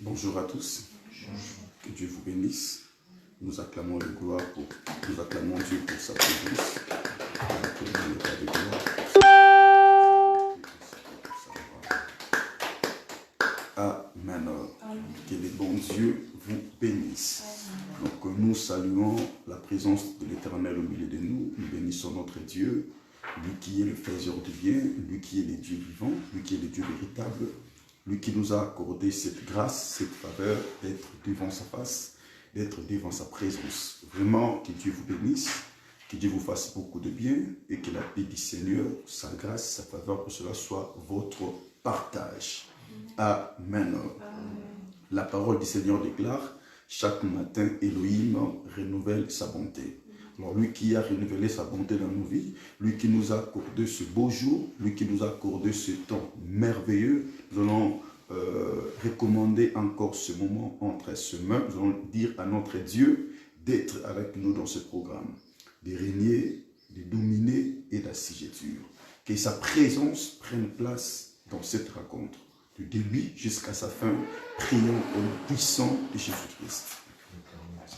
Bonjour à tous, que Dieu vous bénisse. Nous acclamons le gloire nous acclamons Dieu pour sa présence. Amen. Que les bons dieux vous bénissent. Donc nous saluons la présence de l'Éternel au milieu de nous. Nous bénissons notre Dieu, lui qui est le faiseur du bien, lui qui est le Dieu vivant, lui qui est le Dieu véritable, lui qui nous a accordé cette grâce, cette faveur d'être devant sa face, d'être devant sa présence. Vraiment, que Dieu vous bénisse, que Dieu vous fasse beaucoup de bien et que la paix du Seigneur, sa grâce, sa faveur, que cela soit votre partage. Amen. La parole du Seigneur déclare, chaque matin, Elohim renouvelle sa bonté. Alors lui qui a renouvelé sa bonté dans nos vies, lui qui nous a accordé ce beau jour, lui qui nous a accordé ce temps merveilleux, nous allons recommander encore ce moment entre ses mains. Nous allons dire à notre Dieu d'être avec nous dans ce programme, de régner, de dominer et d'assujettir. Que sa présence prenne place dans cette rencontre. Du début jusqu'à sa fin, prions au nom puissant de Jésus-Christ.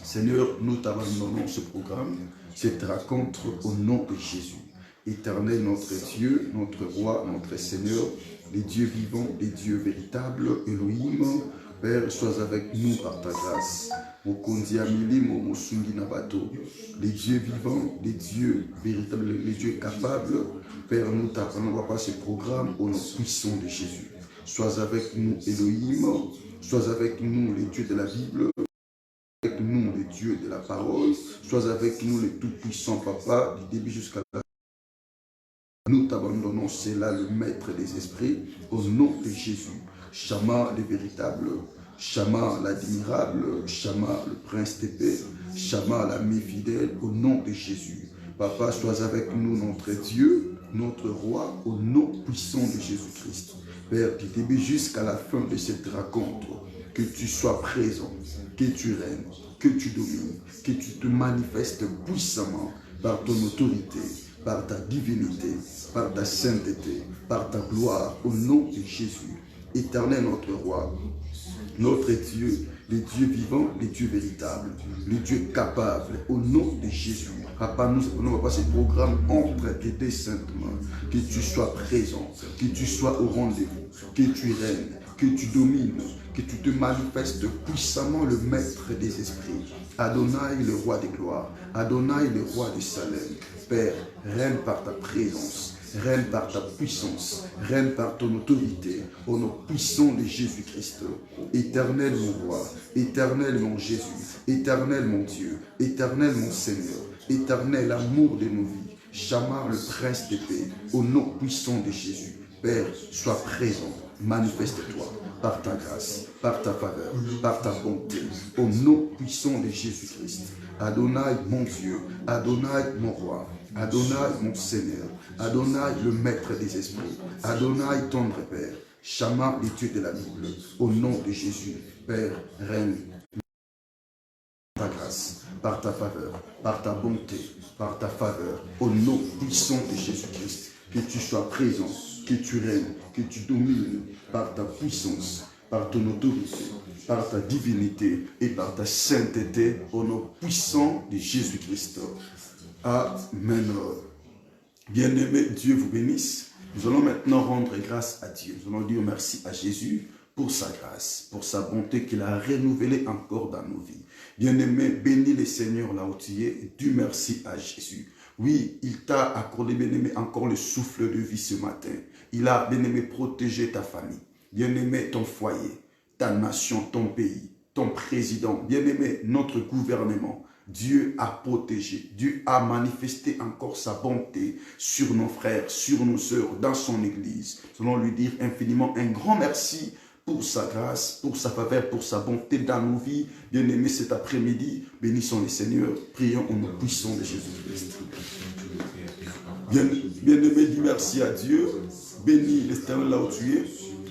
Seigneur, nous t'abandonnons ce programme, cette rencontre au nom de Jésus. Éternel, notre Dieu, notre Roi, notre Seigneur, les dieux vivants, les dieux véritables, Elohim, Père, sois avec nous par ta grâce. Les dieux vivants, les dieux véritables, les dieux capables, Père, nous t'abandonnons pas ce programme au nom puissant de Jésus. Sois avec nous, Elohim, sois avec nous, les dieux de la Bible, avec nous, les dieux de la parole, sois avec nous, les tout-puissants, Papa, du début jusqu'à la fin. Nous t'abandonnons, c'est là le maître des esprits, au nom de Jésus. Shama, le véritable, Shama, l'admirable, Shama, le prince de paix, Shama, l'ami fidèle, au nom de Jésus. Papa, sois avec nous, notre Dieu, notre Roi, au nom puissant de Jésus-Christ. Père, du début jusqu'à la fin de cette rencontre, que tu sois présent, que tu règnes, que tu domines, que tu te manifestes puissamment par ton autorité, par ta divinité, par ta sainteté, par ta gloire, au nom de Jésus. Éternel notre Roi, notre Dieu, les dieux vivants, les dieux véritables, les dieux capables, au nom de Jésus. Papa, nous prenons pas ce programme entre tes deux saintes mains, que tu sois présent, que tu sois au rendez-vous, que tu règnes, que tu domines, que tu te manifestes puissamment le maître des esprits. Adonai, le roi des gloires, Adonai, le roi de Salem. Père, règne par ta présence. Règne par ta puissance, règne par ton autorité, au nom puissant de Jésus-Christ. Éternel mon roi, éternel mon Jésus, éternel mon Dieu, éternel mon Seigneur, éternel amour de nos vies, Shama le prince de paix, au nom puissant de Jésus. Père, sois présent, manifeste-toi par ta grâce, par ta faveur, par ta bonté, au nom puissant de Jésus-Christ. Adonai mon Dieu, Adonai mon roi, Adonai mon Seigneur, Adonai le maître des esprits, Adonai tendre Père, Shama les dieux de la Bible, au nom de Jésus, Père, règne par ta grâce, par ta faveur, par ta bonté, par ta faveur, au nom puissant de Jésus-Christ, que tu sois présent, que tu règnes, que tu domines par ta puissance, par ton autorité, par ta divinité et par ta sainteté, au nom puissant de Jésus-Christ. Amen. Bien-aimé, Dieu vous bénisse. Nous allons maintenant rendre grâce à Dieu. Nous allons dire merci à Jésus pour sa grâce, pour sa bonté qu'il a renouvelée encore dans nos vies. Bien-aimé, bénis le Seigneur là où tu es et dis merci à Jésus. Oui, il t'a accordé, bien-aimé, encore le souffle de vie ce matin. Il a, bien-aimé, protégé ta famille. Bien-aimé, ton foyer, ta nation, ton pays, ton président. Bien-aimé, notre gouvernement. Dieu a protégé, Dieu a manifesté encore sa bonté sur nos frères, sur nos sœurs, dans son église. Nous allons lui dire infiniment un grand merci pour sa grâce, pour sa faveur, pour sa bonté dans nos vies. Bien-aimés, cet après-midi, bénissons le Seigneur, prions au nom puissant de Jésus-Christ. Bien-aimé, dis merci à Dieu, bénis l'Éternel là où tu es.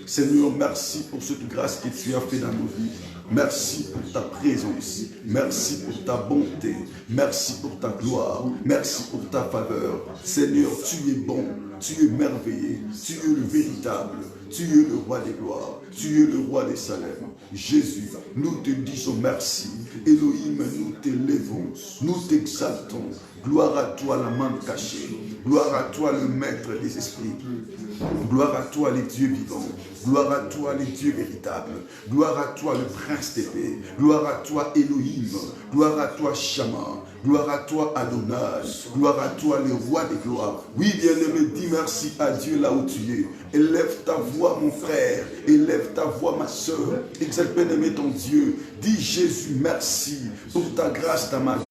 Seigneur, merci pour cette grâce que tu as fait dans nos vies. Merci pour ta présence, merci pour ta bonté, merci pour ta gloire, merci pour ta faveur. Seigneur, tu es bon, tu es merveilleux, tu es le véritable, tu es le roi des gloires, tu es le roi des Salem. Jésus, nous te disons merci. Elohim, nous t'élevons, nous t'exaltons. Gloire à toi la main cachée, gloire à toi le maître des esprits, gloire à toi les dieux vivants, gloire à toi les dieux véritables, gloire à toi le prince des paix, gloire à toi Elohim, gloire à toi Shama, gloire à toi Adonai, gloire à toi le roi des gloires. Oui, bien-aimé, dis merci à Dieu là où tu es. Élève ta voix, mon frère, élève ta voix, ma soeur, exalte bien-aimé ton Dieu. Dis Jésus, merci pour ta grâce dans ma vie.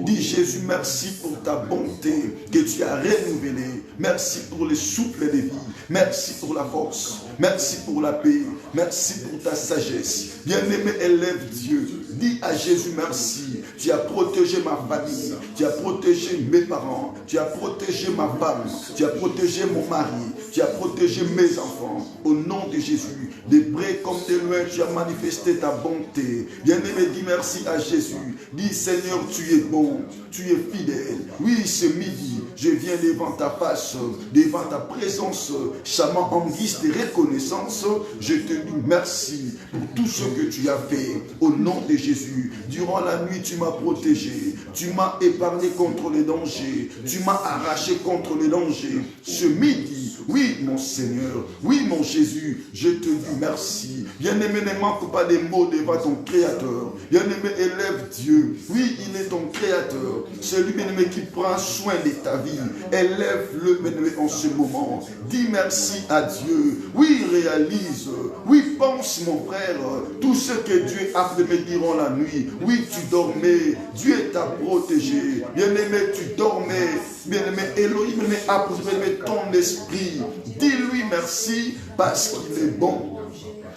Dis Jésus, merci pour ta bonté que tu as renouvelée. Merci pour le souffle de vie. Merci pour la force. Merci pour la paix. Merci pour ta sagesse. Bien-aimé, élève Dieu. Dis à Jésus merci. Tu as protégé ma famille. Tu as protégé mes parents. Tu as protégé ma femme. Tu as protégé mon mari. Tu as protégé mes enfants. Au nom de Jésus, de près comme de loin, tu as manifesté ta bonté. Bien-aimé, dis merci à Jésus. Dis Seigneur, tu es bon. Tu es fidèle. Oui, ce midi, je viens devant ta face, devant ta présence, chamant en guise de reconnaissance. Je te dis merci pour tout ce que tu as fait au nom de Jésus. Durant la nuit, tu m'as protégé. Tu m'as épargné contre les dangers. Tu m'as arraché contre les dangers. Ce midi, oui, mon Seigneur, oui, mon Jésus, je te dis merci. Bien-aimé, ne manque pas des mots devant ton Créateur. Bien-aimé, élève Dieu. Oui, il est ton Créateur. Celui, bien-aimé, qui prend soin de ta vie. Élève-le, bien-aimé, en ce moment. Dis merci à Dieu. Oui, réalise. Oui, pense, mon frère, tout ce que Dieu a fait durant la nuit. Oui, tu dormais. Dieu t'a protégé. Bien-aimé, tu dormais. Bien-aimé, Elohim a préservé ton esprit. Dis-lui merci parce qu'il est bon.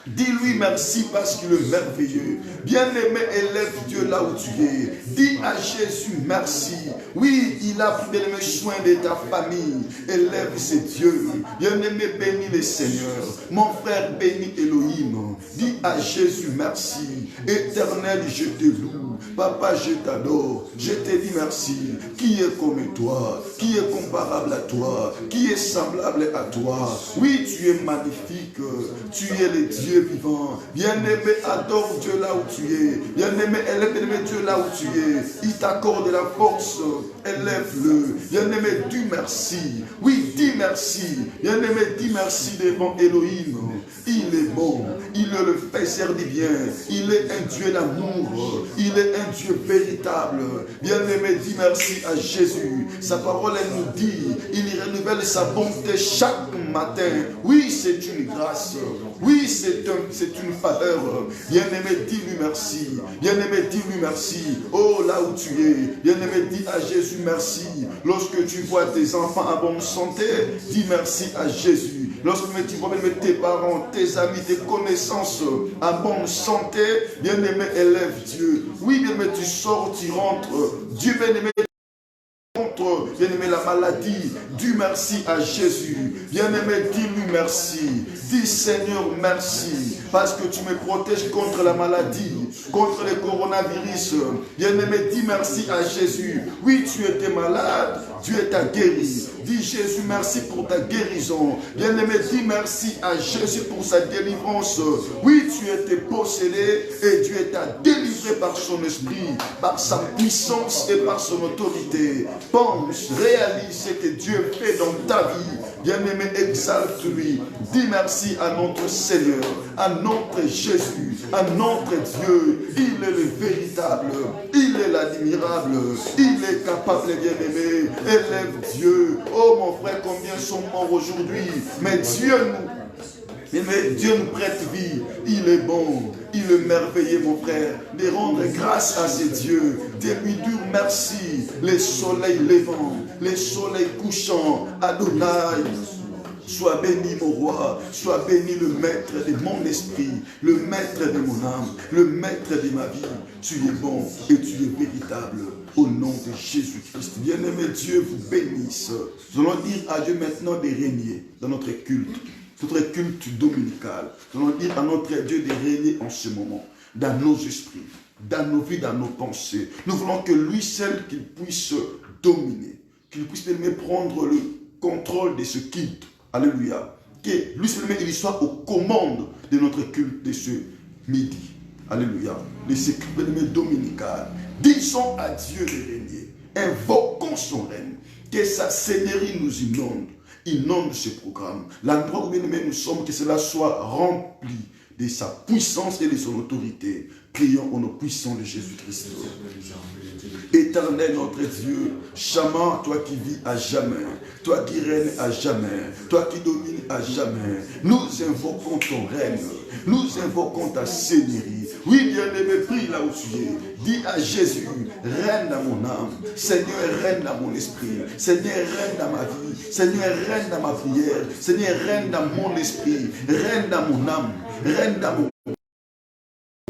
Dis-lui merci parce qu'il est merveilleux. Bien-aimé, élève Dieu là où tu es. Dis à Jésus merci. Oui, il a pris bien-aimé soin de ta famille. Élève ce Dieu. Bien-aimé, bénis le Seigneur. Mon frère, bénis Elohim. Dis à Jésus merci. Éternel, je te loue. Papa, je t'adore. Je te dis merci. Qui est comme toi? Qui est comparable à toi? Qui est semblable à toi? Oui, tu es magnifique. Tu es le Dieu vivant. Bien-aimé, adore Dieu là où tu es. Bien-aimé, élève Dieu là où tu es. Il t'accorde la force. Élève-le. Bien-aimé, dis merci. Oui, dis merci. Bien-aimé, dis merci devant Elohim. Il est bon. Il est le faiseur du bien. Il est un Dieu d'amour. Il est un Dieu véritable. Bien-aimé, dis merci à Jésus. Sa parole, elle nous dit, il renouvelle sa bonté chaque matin. Oui, c'est une grâce. Oui, c'est une faveur. Bien-aimé, dis-lui merci. Bien-aimé, dis-lui merci. Oh, là où tu es. Bien-aimé, dis à Jésus merci. Lorsque tu vois tes enfants en bonne santé, dis merci à Jésus. Lorsque tu vois même tes parents, tes amis, tes connaissances en bonne santé, bien-aimé, élève Dieu. Oui, bien-aimé, tu sors, tu rentres. Dieu, bien-aimé, contre, bien-aimé, la maladie. Dis merci à Jésus. Bien-aimé, dis-lui merci. Dis Seigneur merci. Parce que tu me protèges contre la maladie, contre le coronavirus. Bien-aimé, dis merci à Jésus. Oui, tu étais malade, Dieu t'a guéri. Dis Jésus merci pour ta guérison. Bien-aimé, dis merci à Jésus pour sa délivrance. Oui, tu étais possédé et Dieu t'a délivré par son esprit, par sa puissance et par son autorité. Pense, réalise ce que Dieu fait dans ta vie. Bien-aimé, exalte-lui. Dis merci à notre Seigneur, à notre Jésus, à notre Dieu. Il est le véritable, il est l'admirable, il est capable, bien-aimé. Élève Dieu. Oh mon frère, combien sont morts aujourd'hui. Mais Dieu nous prête vie. Il est bon, il est merveilleux, mon frère. De rendre grâce à ce Dieu, de lui dire merci. Les soleils levants, les soleils couchants, Adonai. Sois béni, mon roi, sois béni le maître de mon esprit, le maître de mon âme, le maître de ma vie. Tu es bon et tu es véritable. Au nom de Jésus-Christ. Bien-aimé, Dieu vous bénisse. Nous allons dire à Dieu maintenant de régner dans notre culte dominical. Nous allons dire à notre Dieu de régner en ce moment, dans nos esprits, dans nos vies, dans nos pensées. Nous voulons que lui seul qu'il puisse dominer, qu'il puisse même prendre le contrôle de ce culte. Alléluia. Que lui seul, il soit aux commandes de notre culte de ce midi. Alléluia. De ce culte dominical. Disons à Dieu de régner. Invoquons son règne. Que sa seigneurie nous inonde ce programme. L'endroit où nous sommes, que cela soit rempli de sa puissance et de son autorité. Prions au nom puissant de Jésus-Christ. Éternel notre Dieu, Chama, toi qui vis à jamais, toi qui règnes à jamais, toi qui domines à jamais, nous invoquons ton règne, nous invoquons ta seigneurie. Oui, bien-aimé, prie là où tu es. Dis à Jésus, règne dans mon âme, Seigneur, règne dans mon esprit, Seigneur, règne dans ma vie, Seigneur, règne dans ma prière, Seigneur, règne dans mon esprit, règne dans mon âme, règne dans mon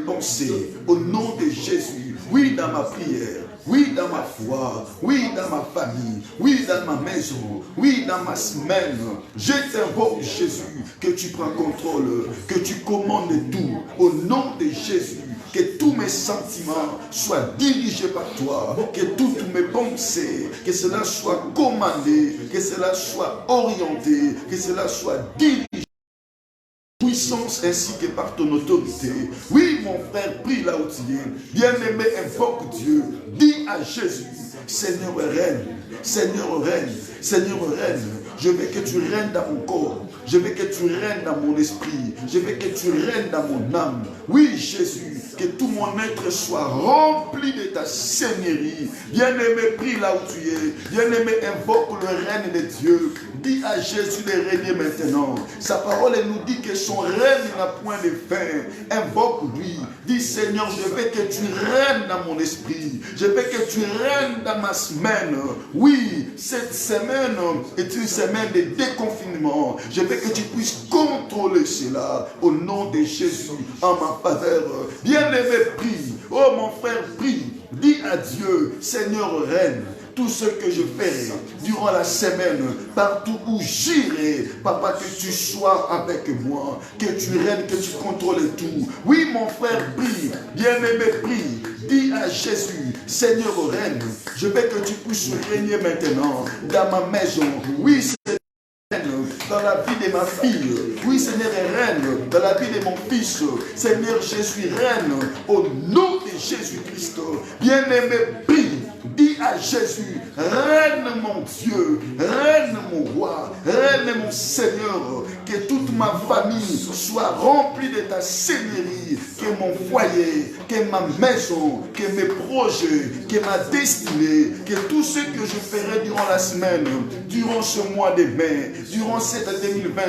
pensée, au nom de Jésus, oui dans ma prière, oui dans ma foi, oui dans ma famille, oui dans ma maison, oui dans ma semaine. Je t'invoque Jésus, que tu prends contrôle, que tu commandes tout, au nom de Jésus. Que tous mes sentiments soient dirigés par toi, que toutes mes pensées, que cela soit commandé, que cela soit orienté, que cela soit dirigé. Puissance ainsi que par ton autorité. Oui, mon frère, prie là où tu es. Bien-aimé, invoque Dieu. Dis à Jésus, Seigneur règne, Seigneur règne, Seigneur règne. Je veux que tu règnes dans mon corps. Je veux que tu règnes dans mon esprit. Je veux que tu règnes dans mon âme. Oui, Jésus, que tout mon être soit rempli de ta seigneurie. Bien-aimé, prie là où tu es. Bien-aimé, invoque le règne de Dieu. Dis à Jésus de régner maintenant. Sa parole nous dit que son règne n'a point de fin. Invoque-lui. Dis, Seigneur, je veux que tu règnes dans mon esprit. Je veux que tu règnes dans ma semaine. Oui, cette semaine est une semaine de déconfinement. Je veux que tu puisses contrôler cela au nom de Jésus en ma faveur. Bien-aimé, prie. Oh, mon frère, prie. Dis à Dieu, Seigneur, règne. Tout ce que je ferai durant la semaine, partout où j'irai, Papa, que tu sois avec moi, que tu règnes, que tu contrôles tout. Oui, mon frère, prie. Bien-aimé, prie. Dis à Jésus, Seigneur, règne. Je veux que tu puisses régner maintenant dans ma maison. Oui, Seigneur. Dans la vie de ma fille, oui Seigneur est reine, dans la vie de mon fils, Seigneur je suis reine, au nom de Jésus-Christ, bien-aimé, prie, dis à Jésus, règne mon Dieu, règne mon roi, règne mon Seigneur, que toute ma famille soit remplie de ta seigneurie, que mon foyer, que ma maison, que mes projets, que ma destinée, que tout ce que je ferai durant la semaine, durant ce mois de mai, durant cette 2020,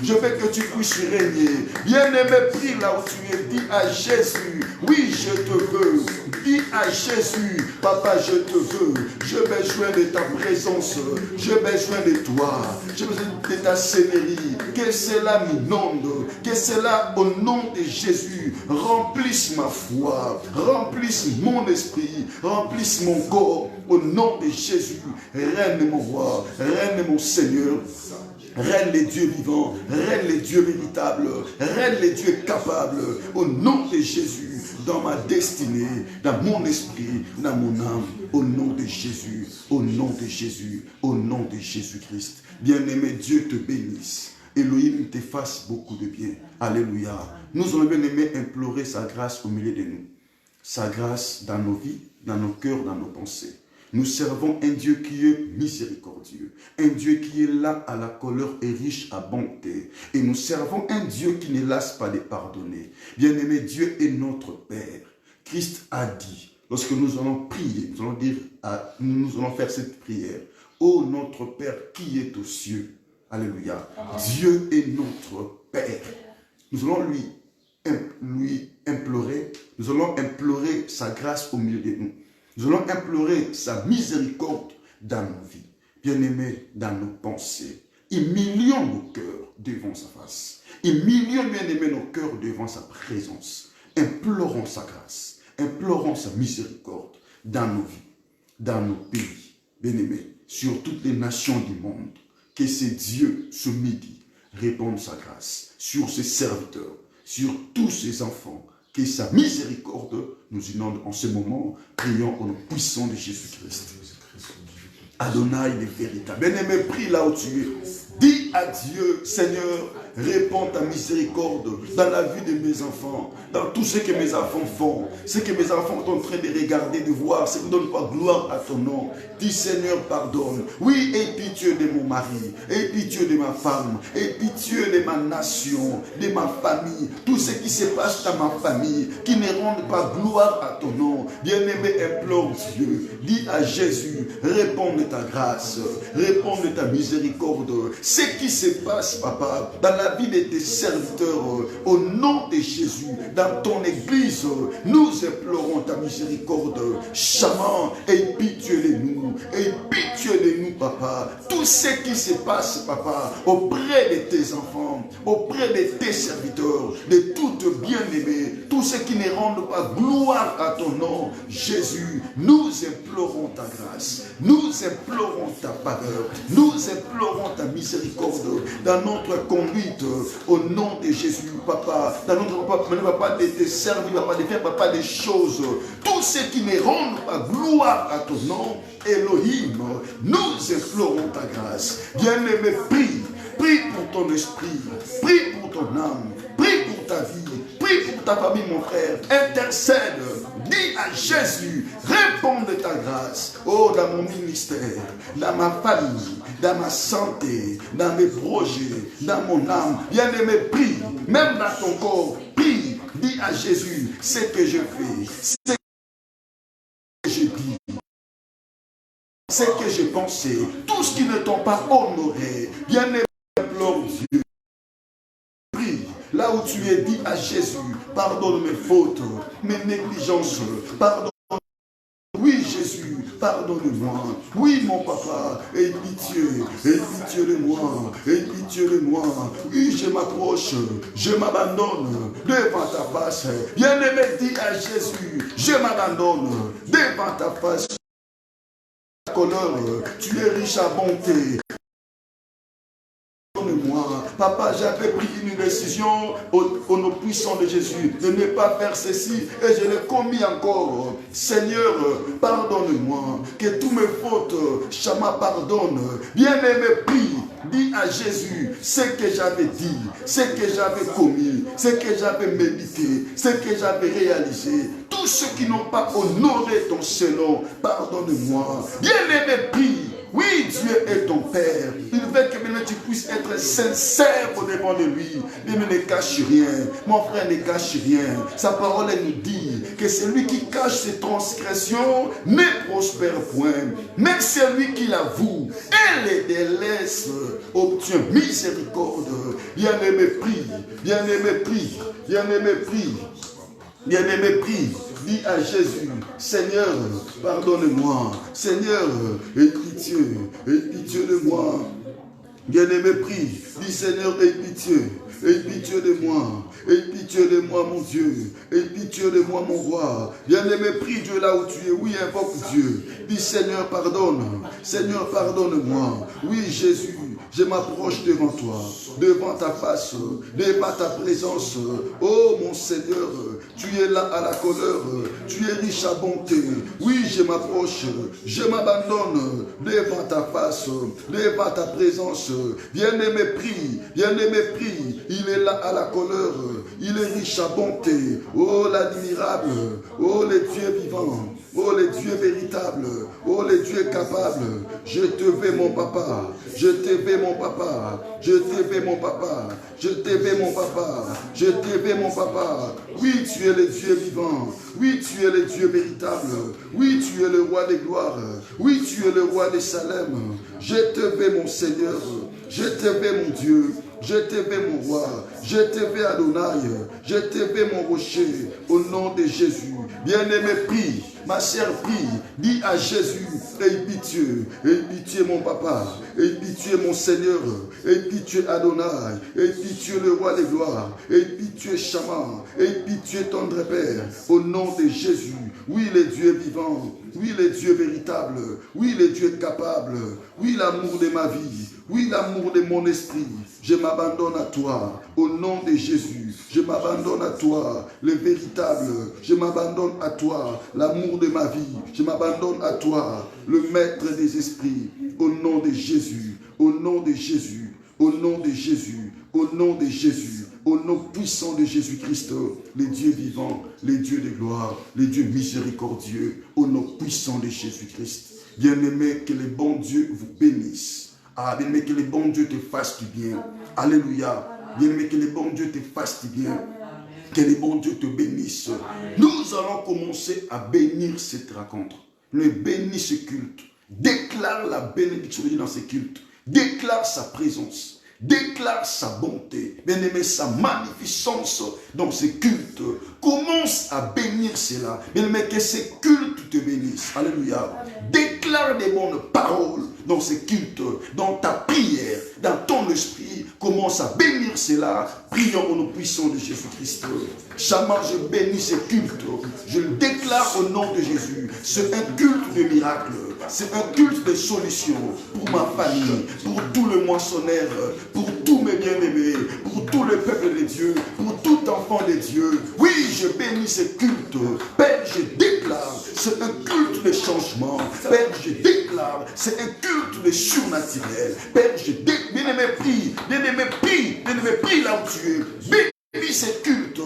je veux que tu puisses régner. Bien-aimé, prie là où tu es, dis à Jésus, oui, je te veux. Dis à Jésus, Papa, je te veux. J'ai besoin de ta présence. J'ai besoin de toi. J'ai besoin de ta seigneurie. Que cela m'inonde. Que cela, au nom de Jésus, remplisse ma foi. Remplisse mon esprit. Remplisse mon corps. Au nom de Jésus, règne mon roi. Règne mon Seigneur. Règne les dieux vivants, règne les dieux véritables, règne les dieux capables, au nom de Jésus, dans ma destinée, dans mon esprit, dans mon âme, au nom de Jésus, au nom de Jésus, au nom de Jésus-Christ. Bien-aimé, Dieu te bénisse. Elohim te fasse beaucoup de bien. Alléluia. Nous allons bien aimé implorer sa grâce au milieu de nous. Sa grâce dans nos vies, dans nos cœurs, dans nos pensées. Nous servons un Dieu qui est miséricordieux, un Dieu qui est là à la colère et riche à bonté. Et nous servons un Dieu qui ne lasse pas de pardonner. Bien-aimé, Dieu est notre Père. Christ a dit, lorsque nous allons prier, nous allons dire, nous allons faire cette prière. Ô notre Père qui est aux cieux, alléluia, Dieu est notre Père. Nous allons lui implorer, nous allons implorer sa grâce au milieu de nous. Nous allons implorer sa miséricorde dans nos vies, bien-aimés, dans nos pensées. Humilions nos cœurs devant sa face. Humilions, bien-aimés, nos cœurs devant sa présence. Implorons sa grâce, implorons sa miséricorde dans nos vies, dans nos pays, bien-aimés, sur toutes les nations du monde. Que ces dieux, ce midi, répandent sa grâce sur ses serviteurs, sur tous ses enfants. Que sa miséricorde nous inonde en ce moment. Prions au nom puissant de Jésus-Christ. Adonai, il est véritable. Bien-aimé, prie là où tu es. Dis à Dieu, Seigneur, répands ta miséricorde dans la vie de mes enfants, dans tout ce que mes enfants font, ce que mes enfants sont en train de regarder, de voir, ce qui ne donne pas gloire à ton nom. Dis, Seigneur, pardonne. Oui, aie pitié de mon mari, aie pitié de ma femme, aie pitié de ma nation, de ma famille, tout ce qui se passe dans ma famille, qui ne rende pas gloire à ton nom. Bien-aimé, implore Dieu. Dis à Jésus, réponds de ta grâce, réponds de ta miséricorde. Ce qui se passe, papa, dans la vie de tes serviteurs, au nom de Jésus, dans ton église, nous implorons ta miséricorde. Chaman, aie pitié de nous, aie pitié de nous, papa. Tout ce qui se passe, papa, auprès de tes enfants, auprès de tes serviteurs, de toutes bien-aimées, tout ce qui ne rend pas gloire à ton nom, Jésus, nous implorons ta grâce, nous implorons ta faveur, nous implorons ta miséricorde dans notre conduite, au nom de Jésus, papa, dans notre papa, de te servir, papa, de faire, papa, des choses, tout ce qui ne rend pas gloire à ton nom, Elohim, nous implorons ta grâce. Bien-aimé, prie pour ton esprit, prie pour ton âme, prie pour ta vie, prie pour ta famille, mon frère, intercède, dis à Jésus, réponds de ta grâce, oh, dans mon ministère, dans ma famille, dans ma santé, dans mes projets, dans mon âme. Bien-aimé, prie, même dans ton corps, prie, dis à Jésus, ce que je fais, ce que je dis, ce que j'ai pensé, tout ce qui ne t'ont pas honoré, bien-aimé, implore Dieu. Prie, là où tu es, dis à Jésus, pardonne mes fautes, mes négligences, pardonne. Oui, Jésus, pardonne-moi. Oui, mon papa, aie pitié de moi, aie pitié de moi. Oui, je m'approche, je m'abandonne devant ta face. Bien-aimé, dis à Jésus, je m'abandonne devant ta face. Colère, tu es riche à bonté. Pardonne-moi. Papa, j'avais pris une décision au nom puissant de Jésus de ne pas faire ceci et je l'ai commis encore. Seigneur, pardonne-moi. Que tous mes fautes, Chama, pardonne. Bien-aimé, prie. Dis à Jésus ce que j'avais dit, ce que j'avais commis, ce que j'avais médité, ce que j'avais réalisé. Tous ceux qui n'ont pas honoré ton Seigneur, pardonne-moi. Bien-aimé, prie. Oui, Dieu est ton Père. Il veut que maintenant tu puisses être sincère au devant de lui. Il ne cache rien. Mon frère ne cache rien. Sa parole nous dit que celui qui cache ses transgressions ne prospère point. Mais celui qui l'avoue et les délaisse obtient miséricorde. Bien-aimé, prie. Bien-aimé, prie. Bien-aimé, prie. Bien-aimé, prie, dis à Jésus, Seigneur, pardonne-moi. Seigneur, aie pitié de moi. Bien-aimé, prie, dis Seigneur, aie pitié de moi. Aie pitié de moi, mon Dieu. Aie pitié de moi, mon roi. Bien-aimé, prie Dieu là où tu es. Oui, invoque Dieu. Dis Seigneur, pardonne. Seigneur, pardonne-moi. Oui, Jésus, je m'approche devant toi, devant ta face, devant ta présence. Oh, mon Seigneur, tu es là à la colère. Tu es riche à bonté. Oui, je m'approche. Je m'abandonne devant ta face, devant ta présence. Bien-aimé, prie. Bien-aimé, prie. Il est là à la colère. Il est riche à bonté. Oh, l'admirable. Oh, les dieux vivants. Oh, les dieux véritables. Oh, les dieux capables. Je te veux, mon papa. Je te veux, mon papa. Je te veux, mon papa. Je te veux, mon papa. Je te veux, mon papa. Oui, tu es le Dieu vivant. Oui, tu es le Dieu véritable. Oui, tu es le roi des gloires. Oui, tu es le roi des Salem. Je te veux, mon Seigneur. Je te veux, mon Dieu. Je te veux, mon roi. Je te veux, Adonai. Je te veux, mon rocher. Au nom de Jésus. Bien-aimé, prie. Ma chère, prie. Dis à Jésus, aie pitié, mon papa. Aie pitié, mon Seigneur. Aie pitié, Adonai. Aie pitié, le roi des gloires. Aie pitié, Chama. Aie pitié, tendre Père. Au nom de Jésus. Oui, les dieux vivants. Oui, les dieux véritables. Oui, les dieux capables. Oui, l'amour de ma vie. Oui, l'amour de mon esprit. Je m'abandonne à toi. Au nom de Jésus. Je m'abandonne à toi. Le véritable. Je m'abandonne à toi. L'amour de ma vie. Je m'abandonne à toi. Le maître des esprits. au nom de Jésus, au nom de Jésus, au nom de Jésus, au nom de Jésus, au nom puissant de Jésus-Christ, les dieux vivants, les dieux de gloire, les dieux miséricordieux, au nom puissant de Jésus-Christ. Bien-aimé, que les bons dieux vous bénissent. Ah, bien-aimé, que les bons dieux te fassent du bien. Alléluia. Bien-aimé, que les bons dieux te fassent du bien. Que les bons dieux te bénissent. Nous allons commencer à bénir cette rencontre. Nous bénis ce culte. Déclare la bénédiction de Dieu dans ce culte. Déclare sa présence. Déclare sa bonté, bien-aimé, sa magnificence dans ce culte. Commence à bénir cela. Bien-aimé, que ces cultes te bénissent. Alléluia. Déclare des bonnes paroles dans ce culte, dans ta prière, dans ton esprit. Commence à bénir cela. Prions au nom puissant de Jésus-Christ. Chama, je bénis ce culte. Je le déclare au nom de Jésus. C'est un culte de miracle. C'est un culte de solution pour ma famille, pour tout le moissonneur, pour tous mes bien-aimés, pour tout le peuple de Dieu, pour tout enfant de Dieu. Oui, je bénis ce culte. Père, je déclare, c'est un culte de changement. Père, je déclare, c'est un culte de surnaturel. Père, je déclare, bien-aimé, prie, bien-aimé, prie, bien-aimé, prie là où tu es. Bénis ce culte.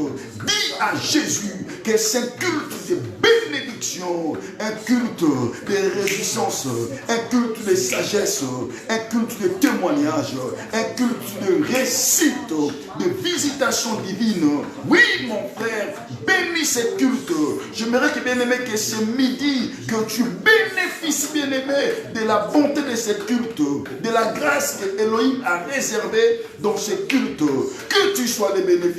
Dis à Jésus que c'est un culte de bénédiction, un culte de résistance, un culte de sagesse, un culte de témoignage, un culte de récite, de visitation divine. Oui, mon frère, bénis ce culte. J'aimerais que, bien-aimé, que ce midi, que tu bénéficies, bien-aimé, de la bonté de ce culte, de la grâce que Elohim a réservée dans ce culte. Que tu sois le bénéficiaire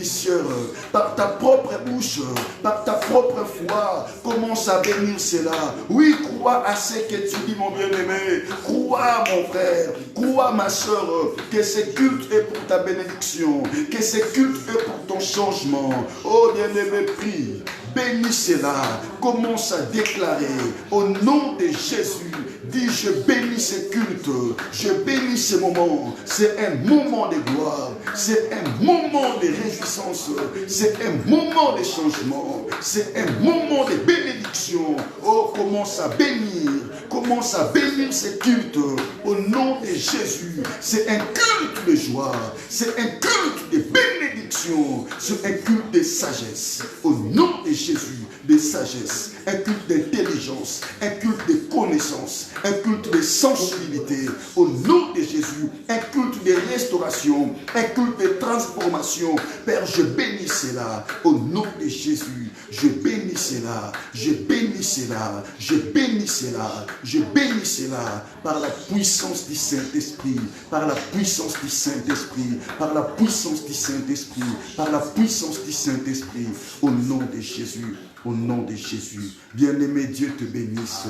par ta propre bouche, par ta propre foi. Commence à bénir cela. Oui, crois à ce que tu dis, mon bien-aimé. Crois, mon frère. Crois, ma soeur, que ce culte est pour ta bénédiction, que ce culte est pour ton changement. Oh, bien-aimé, prie. Bénis cela. Commence à déclarer au nom de Jésus. Dis, je bénis ce culte. Je bénis ce moment. C'est un moment de gloire. C'est un moment de réjouissance. C'est un moment de changement. C'est un moment de bénédiction. Oh, commence à bénir. Commence à bénir ce culte au nom de Jésus. C'est un culte de joie. C'est un culte de bénédiction. C'est un culte de sagesse. Au nom de Jésus, de sagesse. Un culte d'intelligence. Un culte de connaissance. Un culte de sensibilité. Au nom de Jésus, un culte de restauration. Un culte de transformation. Père, je bénis cela. Au nom de Jésus, je bénis cela. Je bénis cela. Je bénis cela. Je bénis cela par la puissance du Saint-Esprit, par la puissance du Saint-Esprit, par la puissance du Saint-Esprit, par la puissance du Saint-Esprit, au nom de Jésus, au nom de Jésus. Bien-aimé, Dieu te bénisse.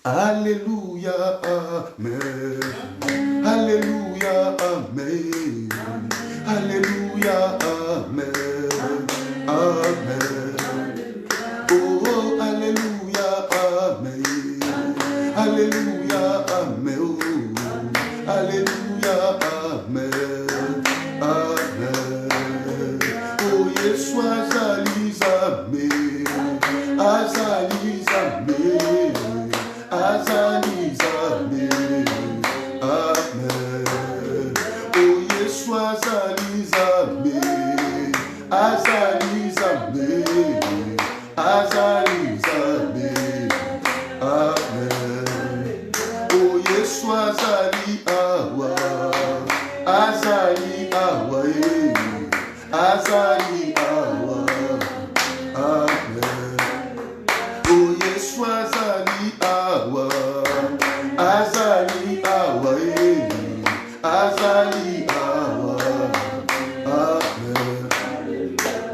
Alléluia, Amen. Alléluia, Amen. Alléluia, Amen. Amen. Oh, Alléluia, Amen. Alléluia, Amen. Alléluia, Amen. Amen. Oh, Yeshua, Zalizame. Azalizame. Azalizame. Amen. Oh, Yeshua, Zalizame. Azalizame. Azalizame. Amen. Oh, Yeshua, Azali Awa. Azali Awa. Azali Awa. Amen. Oh, Yeshua, Azali Awa. Azali Awa. Azali Awa. Amen.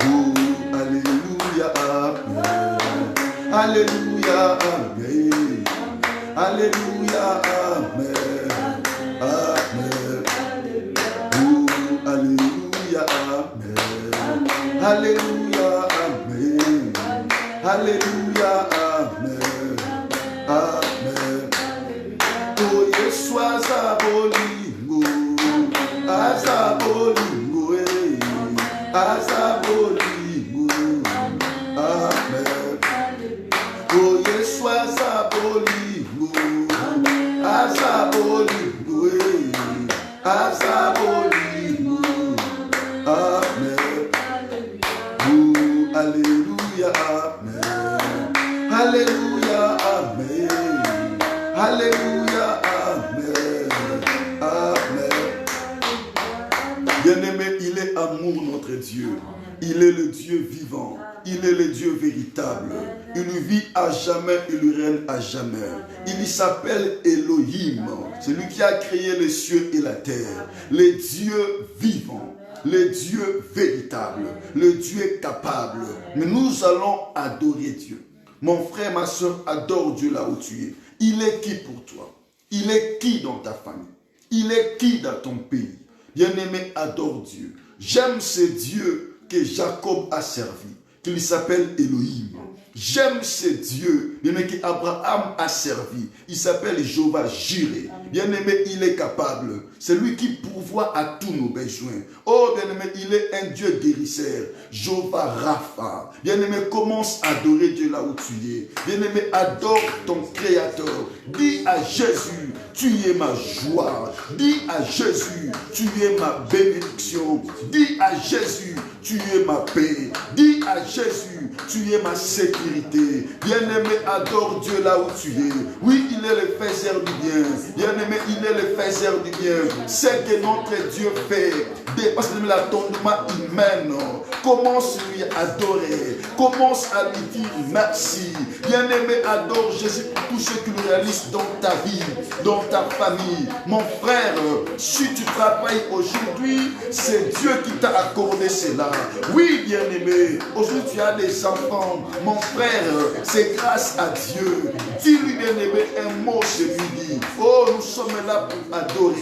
Oh, Alléluia, Amen. Alléluia, Amen. Alléluia, Amen. Amen. Oh, Alléluia, Amen. Alléluia, Amen. Alléluia, Amen. Amen. Oh, Yeshua, Zabolingo. Azabolingo, Azabolingo. Amen. Oh, Yeshua, Zabolingo. Azabolingo. Alléluia, Amen. Alléluia, Amen. Alléluia, Amen. Amen. Bien-aimé, il est amour, notre Dieu. Il est le Dieu vivant. Il est le Dieu véritable. Il vit à jamais, il règne à jamais. Il s'appelle Elohim. C'est lui qui a créé les cieux et la terre. Le Dieu vivant. Le Dieu véritable. Le Dieu capable. Mais nous allons adorer Dieu. Mon frère, ma soeur, adore Dieu là où tu es. Il est qui pour toi? Il est qui dans ta famille? Il est qui dans ton pays? Bien-aimé, adore Dieu. J'aime ce Dieu que Jacob a servi, qu'il s'appelle Elohim. J'aime ce Dieu, bien-aimé, qu'Abraham a servi. Il s'appelle Jéhovah Jireh. Bien-aimé, il est capable. C'est lui qui pourvoit à tous nos besoins. Oh, bien-aimé, il est un Dieu guérisseur. Jéhovah Rapha. Bien-aimé, commence à adorer Dieu là où tu es. Bien-aimé, adore ton Créateur. Dis à Jésus, tu es ma joie. Dis à Jésus, tu es ma bénédiction. Dis à Jésus, tu es ma paix. Dis à Jésus, tu es ma sécurité. Bien-aimé, adore Dieu là où tu es. Oui, il est le faiseur du bien. Bien-aimé, il est le faiseur du bien. C'est que notre Dieu fait dépasse l'attendement humain. Commence à lui adorer. Commence à lui dire merci. Bien-aimé, adore Jésus pour tout ce qu'il réalise dans ta vie, dans ta famille. Mon frère, si tu travailles aujourd'hui, c'est Dieu qui t'a accordé cela. Oui, bien-aimé, aujourd'hui tu as des enfants. Mon frère, c'est grâce à Dieu. Dis-lui, bien-aimé, un mot, je lui dis. Oh, nous sommes là pour adorer.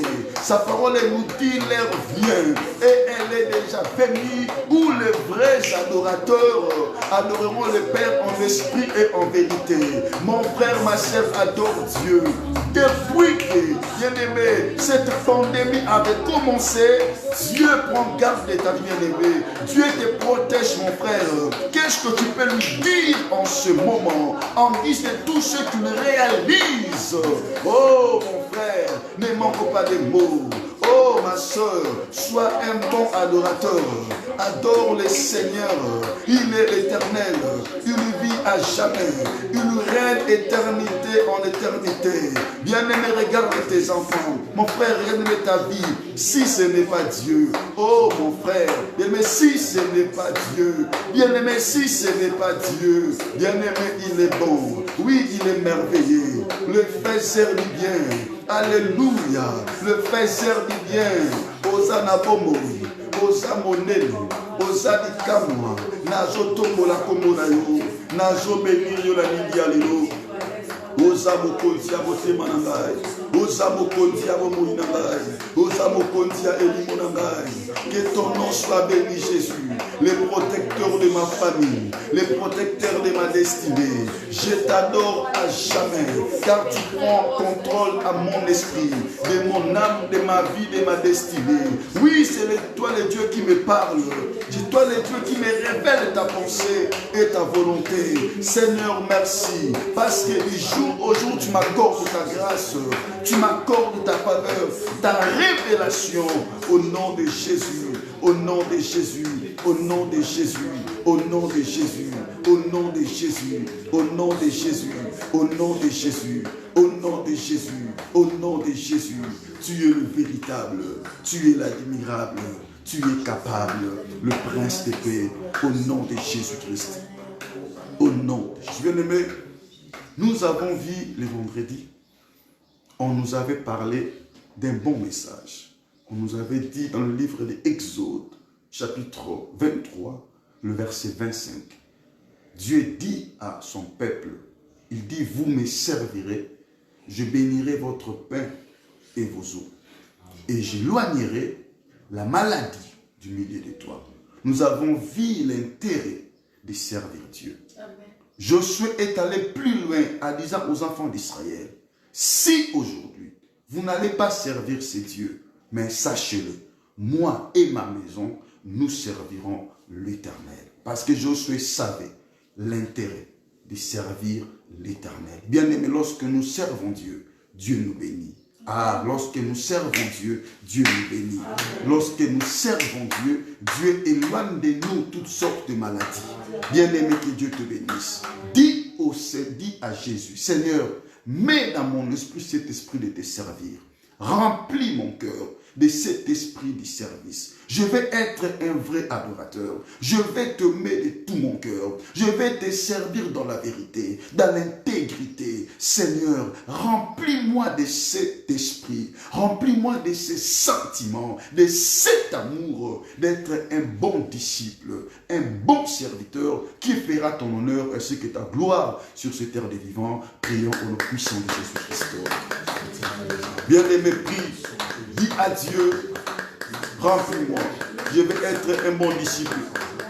Sa parole nous dit l'heure vient et elle est déjà venue où les vrais adorateurs adoreront le Père en esprit et en vérité. Mon frère, ma sœur, adore Dieu. Depuis que, bien-aimé, cette pandémie avait commencé, Dieu prend garde de ta vie, bien-aimé. Dieu te protège, mon frère. Qu'est-ce que tu peux lui dire en ce moment, en guise de tout ce qu'il réalise? Oh, mon frère, ne manque pas de mots. Oh, ma soeur, sois un bon adorateur. Adore le Seigneur. Il est l'éternel. Il vit à jamais. Il règne éternité en éternité. Bien-aimé, regarde tes enfants. Mon frère, regarde ta vie. Si ce n'est pas Dieu. Oh, mon frère. Bien-aimé, si ce n'est pas Dieu. Bien-aimé, si ce n'est pas Dieu. Bien-aimé, il est bon. Oui, il est merveilleux. Le faiseur du bien. Alléluia, le faiseur du bien. Osana bomori, osa monene, osa dikamwa. Nazo tombola komona yo, nazo bénir yo la lindia lelo. Osa mokonzi ya motema na ngai, osa mokonzi ya bomoi na ngai, osa mokonzi ya elimo na ngai. Que ton nom soit béni, Jésus, le protecteur de ma famille, le protecteur de ma destinée. Je t'adore à jamais, car tu prends contrôle à mon esprit, de mon âme, de ma vie, de ma destinée. Oui, c'est toi le Dieu qui me parle, c'est toi le Dieu qui me révèle ta pensée et ta volonté. Seigneur, merci, parce que du jour au jour, tu m'accordes ta grâce, tu m'accordes ta faveur, ta révélation, au nom de Jésus. Au nom de Jésus, au nom de Jésus, au nom de Jésus, au nom de Jésus, au nom de Jésus, au nom de Jésus, au nom de Jésus, au nom de Jésus. Tu es le véritable, tu es l'admirable, tu es capable, le prince de paix, au nom de Jésus-Christ. Au nom de Jésus. Bien-aimé, nous avons vu le vendredi, on nous avait parlé d'un bon message. On nous avait dit dans le livre de Exode, chapitre 23, le verset 25. Dieu dit à son peuple, il dit, vous me servirez, je bénirai votre pain et vos eaux, et j'éloignerai la maladie du milieu de toi. Nous avons vu l'intérêt de servir Dieu. Amen. Josué est allé plus loin en disant aux enfants d'Israël, si aujourd'hui, vous n'allez pas servir ces dieux, mais sachez-le, moi et ma maison, nous servirons l'Éternel. Parce que Josué savait l'intérêt de servir l'Éternel. Bien aimé, lorsque nous servons Dieu, Dieu nous bénit. Ah, lorsque nous servons Dieu, Dieu nous bénit. Lorsque nous servons Dieu, Dieu éloigne de nous toutes sortes de maladies. Bien-aimé, que Dieu te bénisse. Dis à Jésus, Seigneur, mets dans mon esprit cet esprit de te servir. Remplis mon cœur de cet esprit du service. Je vais être un vrai adorateur. Je vais t'aimer de tout mon cœur. Je vais te servir dans la vérité, dans l'intégrité. Seigneur, remplis-moi de cet esprit. Remplis-moi de ces sentiments, de cet amour d'être un bon disciple, un bon serviteur qui fera ton honneur ainsi que ta gloire sur cette terre des vivants. Prions au nom puissant de Jésus-Christ. Bien-aimé, prie. Dis à Dieu, remplis-moi, je vais être un bon disciple,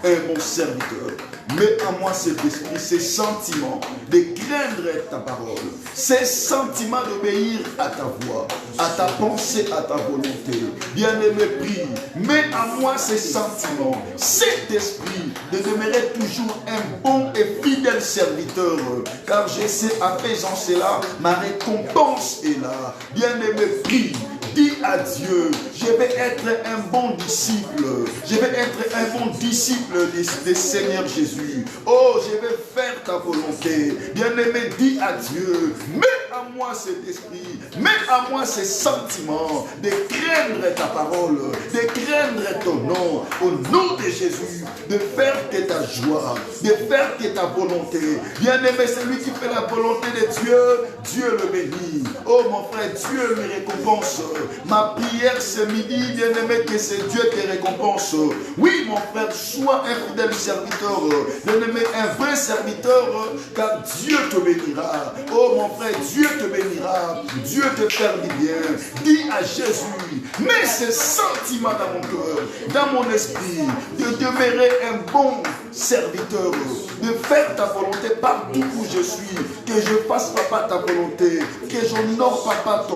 un bon serviteur. Mets en moi cet esprit, ces sentiments de craindre ta parole, ces sentiments d'obéir à ta voix, à ta pensée, à ta volonté. Bien-aimé, prie, mets en moi ces sentiments, cet esprit de demeurer toujours un bon et fidèle serviteur, car je sais en faisant cela, ma récompense est là. Bien-aimé, prie. Dis à Dieu, je vais être un bon disciple. Je vais être un bon disciple du Seigneur Jésus. Oh, je vais faire ta volonté. Bien-aimé, dis à Dieu, mets en moi cet esprit, mets en moi ces sentiments de craindre ta parole, de craindre ton nom, au nom de Jésus, de faire que ta joie, de faire que ta volonté. Bien-aimé, celui qui fait la volonté de Dieu, Dieu le bénit. Oh mon frère, Dieu lui récompense. Ma prière ce midi, bien-aimé, que c'est Dieu qui récompense. Oui, mon frère, sois un fidèle serviteur. Bien-aimé, un vrai serviteur, car Dieu te bénira. Oh, mon frère, Dieu te bénira. Dieu te fera du bien. Dis à Jésus, mets ce sentiment dans mon cœur, dans mon esprit, de demeurer un bon serviteur, de faire ta volonté partout où je suis. Que je fasse, papa, ta volonté. Que j'honore, papa, ton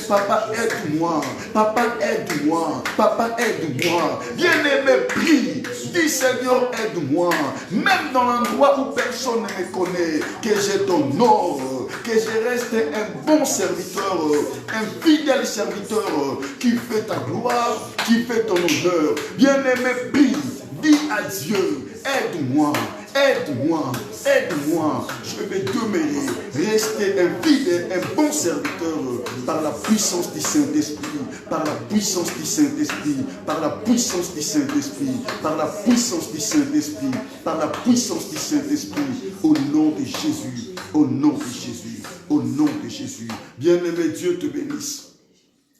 Papa, aide-moi. Papa, aide-moi. Papa, aide-moi. Bien-aimé, prie. Dis, Seigneur, aide-moi. Même dans l'endroit où personne ne me connaît, que je t'honore, que je reste un bon serviteur, un fidèle serviteur qui fait ta gloire, qui fait ton honneur. Bien-aimé, prie. Dis à Dieu, aide-moi. Aide-moi, aide-moi, je vais demeurer, rester un fidèle, un bon serviteur par la puissance du Saint-Esprit, par la puissance du Saint-Esprit, par la puissance du Saint-Esprit, par la puissance du Saint-Esprit, par la puissance du Saint-Esprit, au nom de Jésus, au nom de Jésus, au nom de Jésus. Bien-aimé, Dieu te bénisse.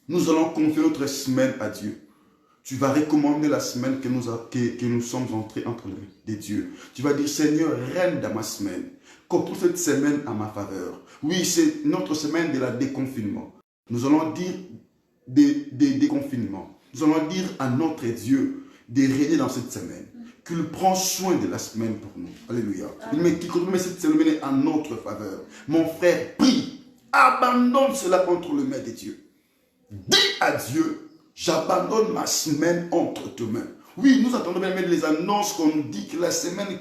Nous allons confier notre semaine à Dieu. Tu vas recommander la semaine que nous sommes entrés entre les mains de Dieu. Tu vas dire, Seigneur, règne dans ma semaine. Contrôle cette semaine à ma faveur. Oui, c'est notre semaine de la déconfinement. Nous allons dire des déconfinements. Nous allons dire à notre Dieu de régner dans cette semaine. Qu'il prend soin de la semaine pour nous. Alléluia. Qu'il met cette semaine en notre faveur. Mon frère, prie. Abandonne cela entre les mains de Dieu. Dis à Dieu, j'abandonne ma semaine entre tes mains. Oui, nous attendons même les annonces qu'on nous dit que la semaine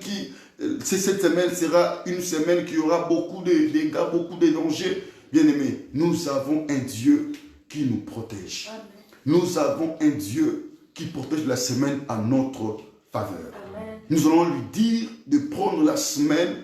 cette semaine sera une semaine qui aura beaucoup de dégâts, beaucoup de dangers. Bien-aimés, nous avons un Dieu qui nous protège. Amen. Nous avons un Dieu qui protège la semaine à notre faveur. Amen. Nous allons lui dire de prendre la semaine,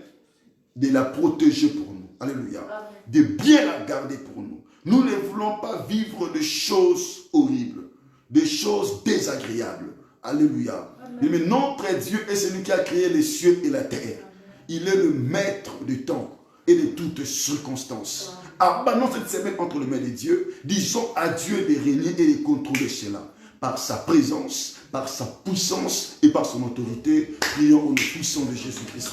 de la protéger pour nous. Alléluia. Amen. De bien la garder pour nous. Nous ne voulons pas vivre des choses horribles, des choses désagréables. Alléluia. Amen. Mais notre Dieu est celui qui a créé les cieux et la terre. Amen. Il est le maître du temps et de toutes circonstances. Abandonnons cette semaine entre les mains de Dieu. Disons à Dieu de régner et de contrôler cela. Par sa présence, par sa puissance et par son autorité. Prions au nom puissant de Jésus-Christ.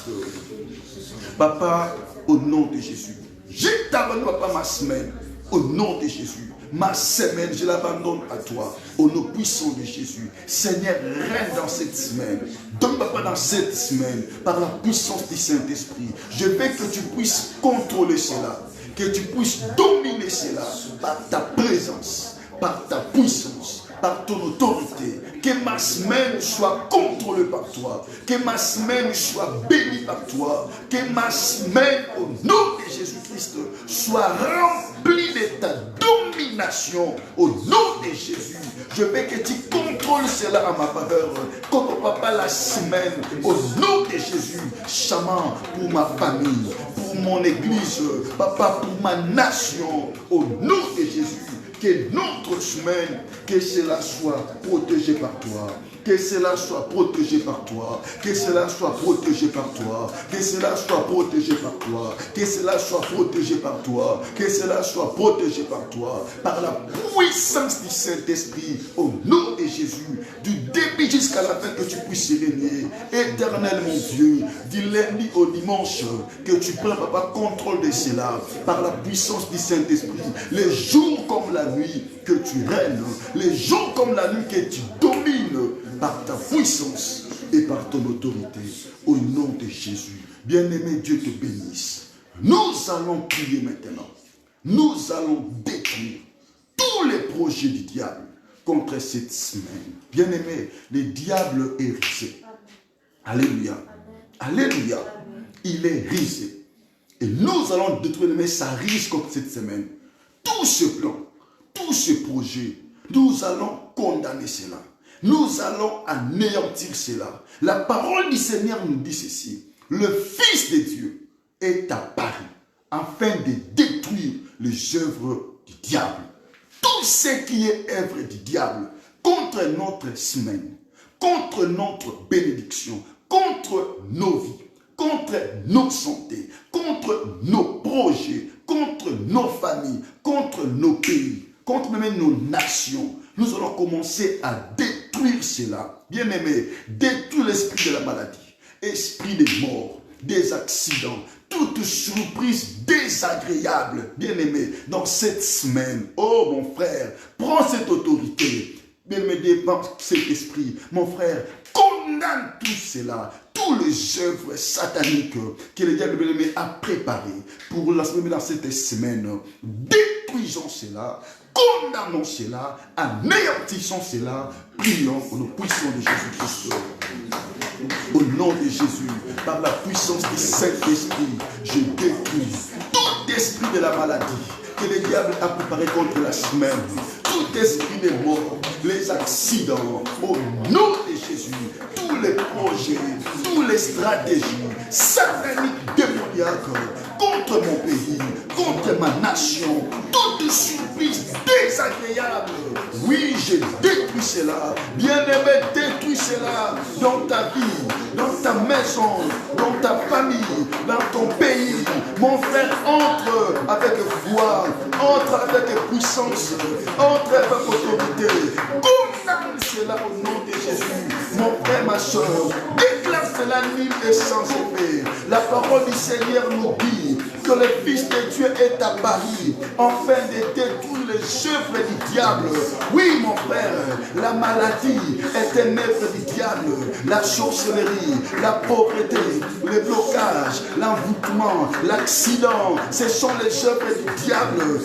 Papa, au nom de Jésus, je t'abandonne, papa, ma semaine. Au nom de Jésus, ma semaine, je l'abandonne à toi. Au nom puissant de Jésus. Seigneur, règne dans cette semaine. Donne, papa, dans cette semaine, par la puissance du Saint-Esprit. Je veux que tu puisses contrôler cela. Que tu puisses dominer cela par ta présence, par ta puissance, par ton autorité. Que ma semaine soit contrôlée par toi. Que ma semaine soit bénie par toi. Que ma semaine, au nom de Jésus-Christ, Saint-Christ soit rempli de ta domination au nom de Jésus. Je veux que tu contrôles cela en ma faveur. Comme papa la semaine, au nom de Jésus. Chaman pour ma famille, pour mon église, papa pour ma nation, au nom de Jésus. Que notre semaine, que cela soit protégé par toi. Que cela soit protégé par toi. Que cela soit protégé par toi. Que cela soit protégé par toi. Que cela soit protégé par toi. Que cela soit protégé par toi. Par la puissance du Saint-Esprit. Au nom de Jésus. Du début jusqu'à la fin que tu puisses régner. Éternel mon Dieu. Du lundi au dimanche. Que tu prends, papa, contrôle de cela. Par la puissance du Saint-Esprit. Les jours comme la nuit que tu règnes. Les jours comme la nuit que tu domines. Par ta puissance et par ton autorité, au nom de Jésus. Bien-aimé, Dieu te bénisse. Nous allons prier maintenant. Nous allons détruire tous les projets du diable contre cette semaine. Bien-aimé, le diable est risé. Alléluia. Alléluia. Il est risé. Et nous allons détruire, mais ça risque contre cette semaine. Tout ce plan, tout ce projet, nous allons condamner cela. Nous allons anéantir cela. La parole du Seigneur nous dit ceci. Le Fils de Dieu est apparu afin de détruire les œuvres du diable. Tout ce qui est œuvre du diable contre notre semaine, contre notre bénédiction, contre nos vies, contre nos santé, contre nos projets, contre nos familles, contre nos pays, contre même nos nations. Nous allons commencer à détruire cela. Bien-aimé, détruire l'esprit de la maladie, esprit des morts, des accidents, toute surprise désagréable, bien-aimé, dans cette semaine. Oh mon frère, prends cette autorité. Bien-aimé, devant cet esprit, mon frère, condamne tout cela, tous les œuvres sataniques que le diable bien-aimé a préparées pour la semaine dans cette semaine. Détruisons cela. Condamnons cela, anéantissons cela, prions au nom puissant de Jésus-Christ. Au nom de Jésus, par la puissance du Saint-Esprit, je détruis tout esprit de la maladie que le diable a préparé contre la semaine, tout esprit des morts, les accidents, au nom de Jésus, tous les projets, toutes les stratégies sataniques démoniaques contre mon pays, contre ma nation, toute surprise désagréable. Oui, je détruis cela. Bien-aimé, détruis cela dans ta vie, dans ta maison, dans ta famille, dans ton pays. Mon frère, entre avec foi, entre avec puissance, entre avec autorité. Condamne cela au nom de Jésus. Mon frère, ma soeur, déclare cela nul et sans effet. La parole du Seigneur nous dit que le Fils de Dieu est apparu afin de détruire les œuvres du diable. Oui, mon frère, la maladie est un œuvre du diable. La sorcellerie, la pauvreté, le blocage, l'envoûtement, l'accident, ce sont les œuvres du diable.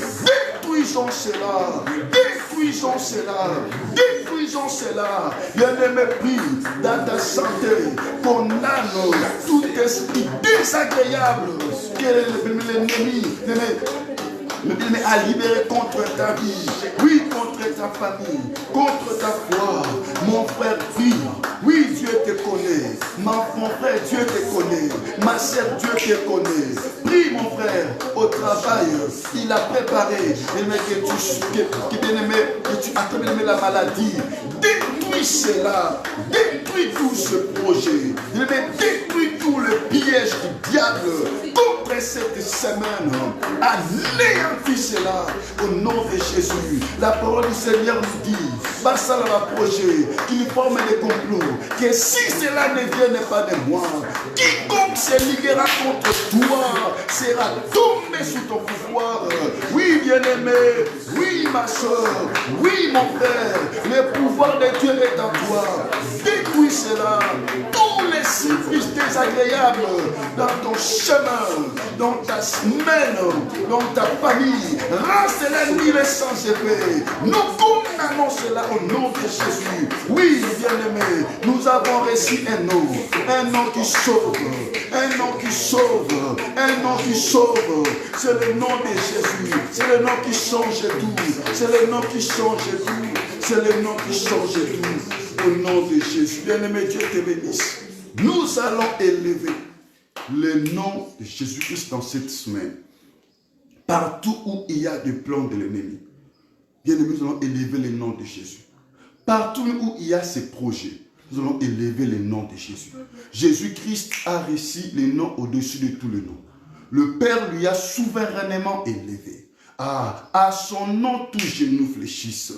Détruisons cela. Détruisons cela. Détruisons cela. Bien-aimé, prie dans ta santé. Condamne tout esprit désagréable que l'ennemi a libéré contre ta vie, oui, contre ta famille, contre ta foi. Mon frère, prie. Oui, Dieu te connaît. Mon frère, Dieu te connaît. Ma sœur, Dieu te connaît. Prie, mon frère, au travail. Il a préparé. Que tu as la maladie. Détruis cela. Détruis tout ce projet. Détruis tout le piège du diable contre cette semaine. Anéantis cela au nom de Jésus. La parole du Seigneur nous dit, par ça le projet, qu'il forme des complots, que si cela ne vient pas de moi, quiconque se liguera contre toi sera tombé sous ton pouvoir. Oui, bien-aimé, oui, ma soeur, oui, mon frère, le pouvoir de Dieu est en toi. Détruis cela. Tous les services désagréables dans ton chemin, dans ta semaine, dans ta famille. Rends cela nul et sans effet. Nous condamnons cela au nom de Jésus. Oui, bien-aimés, nous avons reçu un nom qui sauve, un nom qui sauve, un nom qui sauve. C'est le nom de Jésus, c'est le nom qui change tout, c'est le nom qui change tout, c'est le nom qui change tout. Au nom de Jésus, bien-aimé, Dieu te bénisse. Nous allons élever le nom de Jésus-Christ dans cette semaine. Partout où il y a des plans de l'ennemi, bien-aimé, nous allons élever le nom de Jésus. Partout où il y a ces projets, nous allons élever le nom de Jésus. Jésus-Christ a reçu le nom au-dessus de tous les noms. Le Père lui a souverainement élevé. Ah, à son nom, tous genoux fléchissent.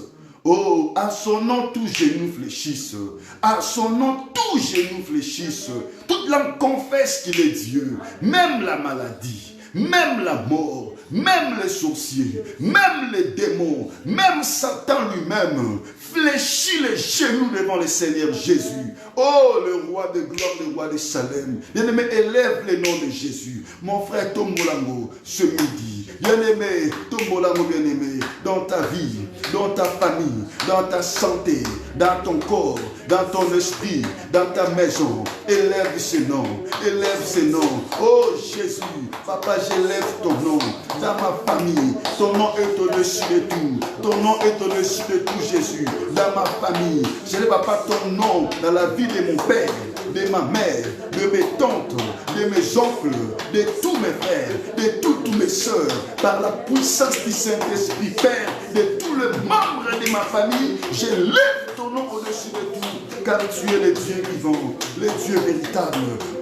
Oh, à son nom, tous genoux fléchissent. À son nom, tous genoux fléchissent. Toute langue confesse qu'il est Dieu. Même la maladie, même la mort, même les sorciers, même les démons, même Satan lui-même fléchit les genoux devant le Seigneur Jésus. Oh, le roi de gloire, le roi de Salem. Bien-aimé, élève le nom de Jésus. Mon frère Tombolango, ce midi. Bien-aimé, Tombolango, bien-aimé, dans ta vie, dans ta famille, dans ta santé, dans ton corps, dans ton esprit, dans ta maison. Élève ce nom, élève ce nom. Oh Jésus, papa, j'élève ton nom. Dans ma famille, ton nom est au-dessus de tout. Ton nom est au-dessus de tout, Jésus. Dans ma famille, j'élève, papa, ton nom dans la vie de mon père, de ma mère, de mes tantes, de mes oncles, de tous mes frères, de toutes mes soeurs, par la puissance du Saint-Esprit, Père, de tous les membres de ma famille, j'élève ton nom au-dessus de tout, car tu es le Dieu vivant, le Dieu véritable.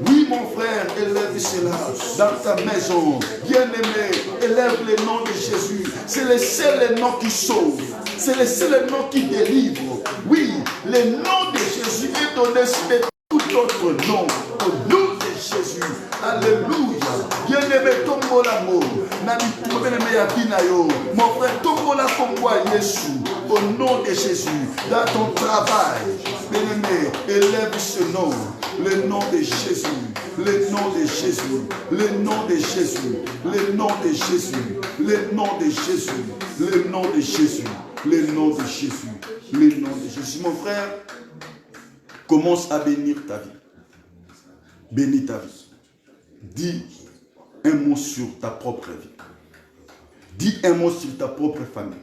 Oui, mon frère, élève cela dans ta maison. Bien-aimé, élève le nom de Jésus. C'est le seul nom qui sauve. C'est le seul nom qui délivre. Oui, le nom de Jésus est au-dessus de tout autre nom. Au nom de Jésus. Alléluia. Bien-aimé, tombe l'amour. Mon frère, tombe la combat Jésus. Au nom de Jésus. Dans ton travail. Bien-aimé, élève ce nom. Le nom de Jésus. Le nom de Jésus. Le nom de Jésus. Le nom de Jésus. Le nom de Jésus. Le nom de Jésus. Le nom de Jésus. Le nom de Jésus. Mon frère, commence à bénir ta vie. Bénis ta vie. Dis un mot sur ta propre vie. Dis un mot sur ta propre famille,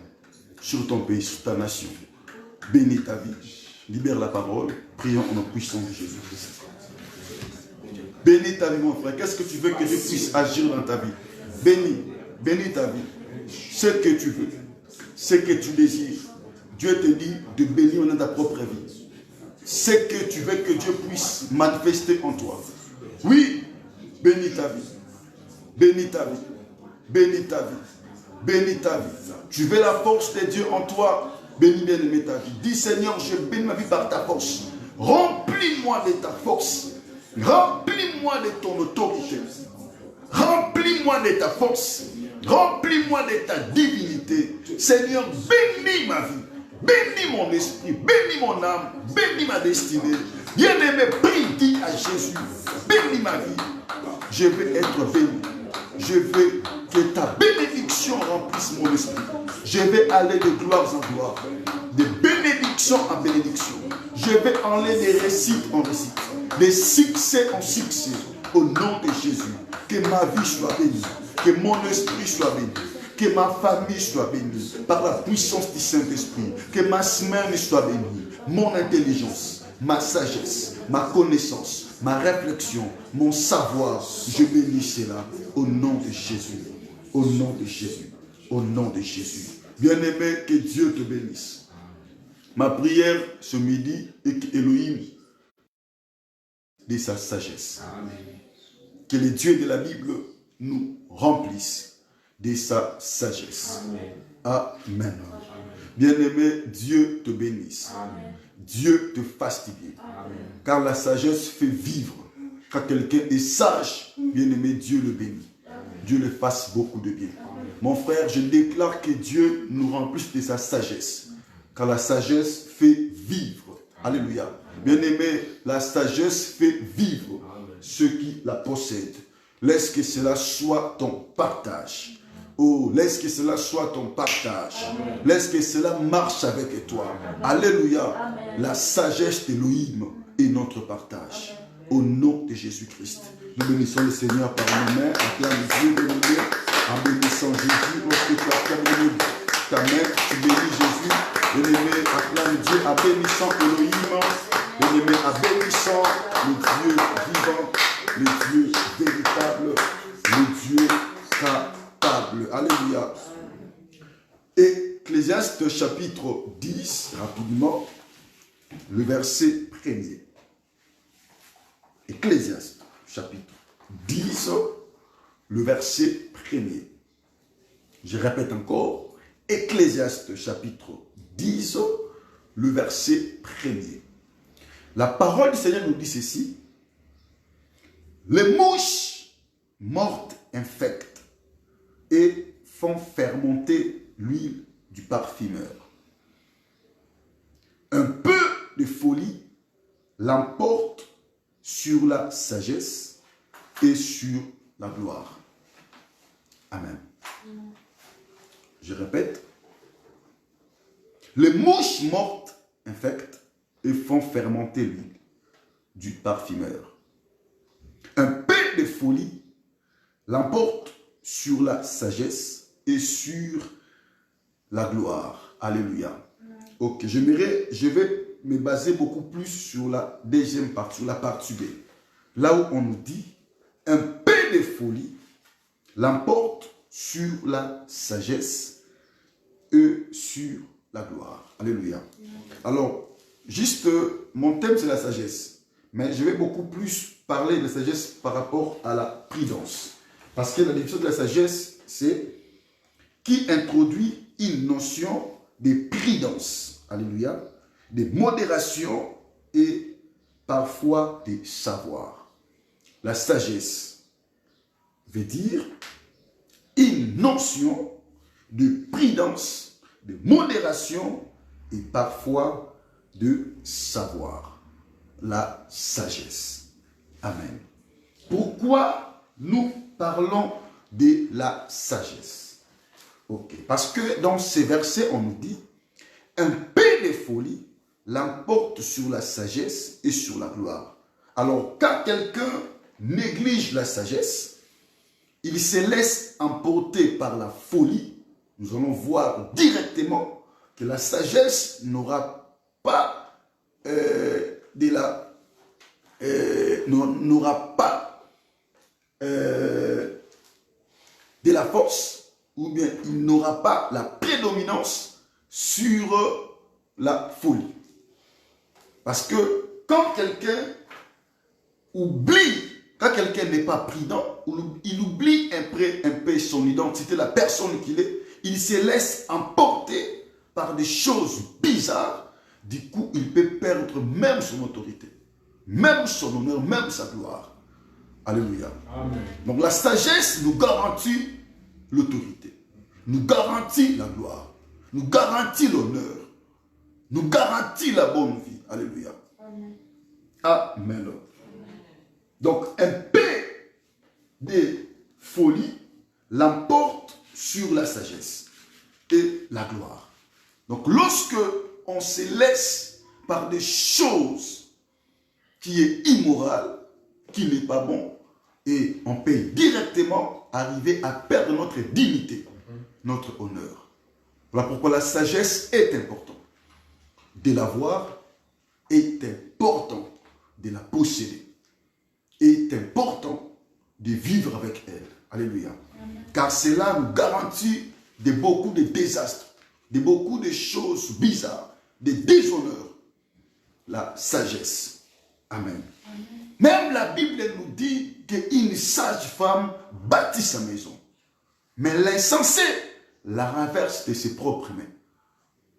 sur ton pays, sur ta nation. Bénis ta vie. Libère la parole. Prions en nom puissant de Jésus-Christ. Bénis ta vie, mon frère. Qu'est-ce que tu veux que Dieu puisse agir dans ta vie? Bénis. Bénis ta vie. Ce que tu veux. Ce que tu désires. Dieu te dit de bénir dans ta propre vie. Ce que tu veux que Dieu puisse manifester en toi. Oui, bénis ta vie. Bénis ta vie. Bénis ta vie. Bénis ta vie. Tu veux la force de Dieu en toi. Bénis bien-aimé ta vie. Dis Seigneur, je bénis ma vie par ta force. Remplis-moi de ta force. Remplis-moi de ton autorité. Remplis-moi de ta force. Remplis-moi de ta divinité. Seigneur, bénis ma vie. Bénis mon esprit. Bénis mon âme. Bénis ma destinée. Bien-aimé, prie, dis à Jésus. Bénis ma vie. Je veux être béni. Je veux que ta bénédiction remplisse mon esprit. Je vais aller de gloire en gloire. De bénédiction en bénédiction. Je vais aller de réussite en réussite. De succès en succès. Au nom de Jésus. Que ma vie soit bénie. Que mon esprit soit béni. Que ma famille soit bénie. Par la puissance du Saint-Esprit. Que ma semaine soit bénie. Mon intelligence. Ma sagesse. Ma connaissance. Ma réflexion. Mon savoir. Je bénis cela. Au nom de Jésus. Au nom de Jésus. Au nom de Jésus. Bien-aimé, que Dieu te bénisse. Ma prière ce midi est qu'Élohim de sa sagesse. Amen. Que le Dieu de la Bible nous remplisse de sa sagesse. Amen. Amen. Bien-aimé, Dieu te bénisse. Amen. Dieu te fasse du bien. Amen. Car la sagesse fait vivre. Quand quelqu'un est sage, bien-aimé, Dieu le bénit. Amen. Dieu le fasse beaucoup de bien. Amen. Mon frère, je déclare que Dieu nous remplisse de sa sagesse. Car la sagesse fait vivre. Alléluia. Bien-aimé, la sagesse fait vivre. ceux qui la possèdent. Laisse que cela soit ton partage. Oh, laisse que cela soit ton partage. Amen. Laisse que cela marche avec toi. Amen. Alléluia. Amen. La sagesse d'Élohim est notre partage. Amen. Au nom de Jésus-Christ. Nous bénissons le Seigneur par nos mains. Acclame Dieu, bénis-le. En bénissant Jésus, lorsque tu acclames ta main, tu bénis Jésus. Bien-aimé, acclame Dieu en bénissant Elohim. Bien-aimé, en bénissant le Dieu vivant, le Dieu véritable, le Dieu capable. Alléluia. Ecclésiaste chapitre 10, rapidement, le verset 1er. Ecclésiaste chapitre 10, le verset 1er. Je répète encore, Ecclésiaste chapitre 10, le verset 1er. La parole du Seigneur nous dit ceci. Les mouches mortes infectent et font fermenter l'huile du parfumeur. Un peu de folie l'emporte sur la sagesse et sur la gloire. Amen. Je répète. Les mouches mortes infectent et font fermenter l'huile du parfumeur. Un peu de folie l'emporte sur la sagesse et sur la gloire. Alléluia. Ok, je vais me baser beaucoup plus sur la deuxième partie, sur la partie B. Là où on nous dit, un peu de folie l'emporte sur la sagesse et sur la gloire. Alléluia. Alors, juste, mon thème c'est la sagesse. Mais je vais beaucoup plus parler de la sagesse par rapport à la prudence. Parce que la définition de la sagesse, c'est qui introduit une notion de prudence. Alléluia. De modération et parfois de savoir. La sagesse veut dire une notion de prudence, de modération et parfois de savoir. La sagesse. Amen. Pourquoi nous parlons de la sagesse? Ok. Parce que dans ces versets, on nous dit un peu de folie l'emporte sur la sagesse et sur la gloire. Alors, quand quelqu'un néglige la sagesse, il se laisse emporter par la folie. Nous allons voir directement que la sagesse n'aura pas de la force, ou bien il n'aura pas la prédominance sur la folie. Parce que quand quelqu'un oublie, quand quelqu'un n'est pas prudent, il oublie un peu son identité, la personne qu'il est, il se laisse emporter par des choses bizarres. Du coup, il peut perdre même son autorité, même son honneur, même sa gloire. Alléluia. Amen. Donc la sagesse nous garantit l'autorité, nous garantit la gloire, nous garantit l'honneur, nous garantit la bonne vie. Alléluia. Amen. Amen. Donc un peu de folie l'emporte sur la sagesse et la gloire. Donc lorsque on se laisse par des choses qui est immorales, qui n'est pas bon, et on peut directement arriver à perdre notre dignité, notre honneur. Voilà pourquoi la sagesse est importante. De l'avoir est important, de la posséder est important, de vivre avec elle. Alléluia. Car cela nous garantit de beaucoup de désastres, de beaucoup de choses bizarres, de déshonneurs. La sagesse. Amen. Amen. Même la Bible nous dit qu'une sage femme bâtit sa maison. Mais l'insensé la renverse de ses propres mains.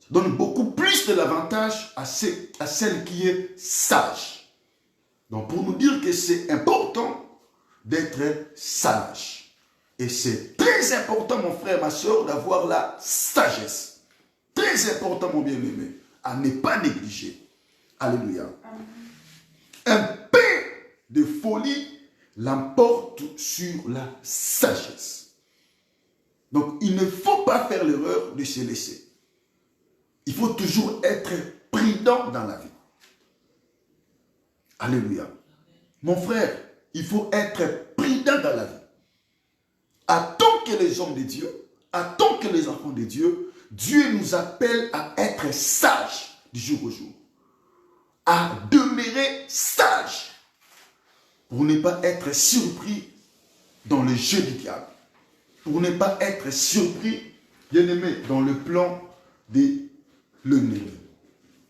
Ça donne beaucoup plus de l'avantage à celle qui est sage. Donc pour nous dire que c'est important d'être sage. Et c'est très important, mon frère, ma soeur, d'avoir la sagesse. Très important, mon bien-aimé, à ne pas négliger. Alléluia. Un peu de folie l'emporte sur la sagesse. Donc, il ne faut pas faire l'erreur de se laisser. Il faut toujours être prudent dans la vie. Alléluia. Mon frère, il faut être prudent dans la vie. Attends que les hommes de Dieu, attends que les enfants de Dieu, Dieu nous appelle à être sages du jour au jour. À demeurer sages. Pour ne pas être surpris dans le jeu du diable. Pour ne pas être surpris, bien aimé, dans le plan de l'ennemi.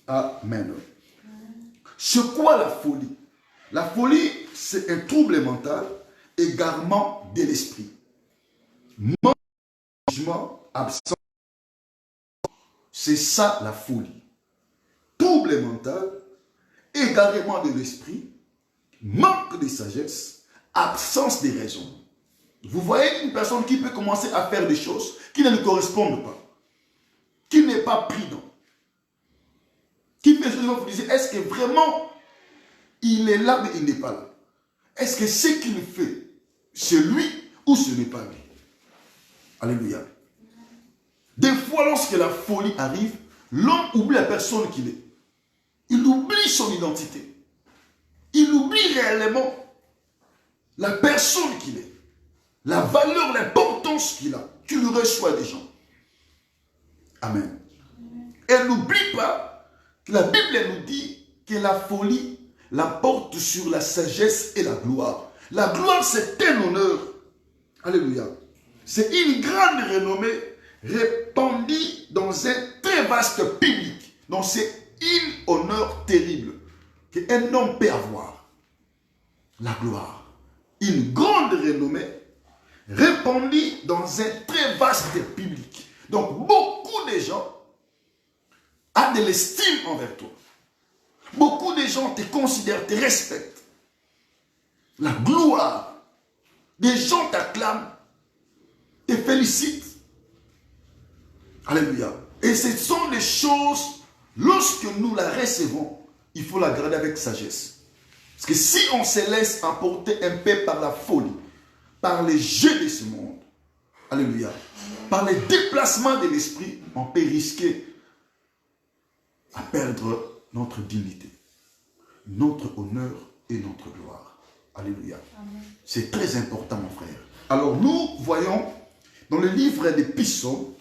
Amen. C'est quoi la folie? La folie, c'est un trouble mental, égarement de l'esprit. Jugement, absence. C'est ça la folie. Trouble mental, égarement de l'esprit, manque de sagesse, absence de raison. Vous voyez une personne qui peut commencer à faire des choses qui ne lui correspondent pas, qui n'est pas prudent, qui fait ce que vous disiez, est-ce que vraiment il est là mais il n'est pas là? Est-ce que ce qu'il fait, c'est lui ou ce n'est pas lui? Alléluia. Des fois, lorsque la folie arrive, l'homme oublie la personne qu'il est. Il oublie son identité. Il oublie réellement la personne qu'il est. La valeur, l'importance qu'il a, qu'il reçoit des gens. Amen. Et n'oublie pas que la Bible nous dit que la folie l'emporte sur la sagesse et la gloire. La gloire, c'est un honneur. Alléluia. C'est une grande renommée répandue dans un très vaste public. Donc c'est un honneur terrible qu'un homme peut avoir. La gloire. Une grande renommée répandue dans un très vaste public. Donc beaucoup de gens ont de l'estime envers toi. Beaucoup de gens te considèrent, te respectent. La gloire. Des gens t'acclament, te félicitent. Alléluia. Et ce sont des choses, lorsque nous la recevons, il faut la garder avec sagesse. Parce que si on se laisse emporter un peu par la folie, par les jeux de ce monde, alléluia, par les déplacements de l'esprit, on peut risquer à perdre notre dignité, notre honneur et notre gloire. Alléluia. C'est très important, mon frère. Alors, nous voyons dans le livre des Psaumes,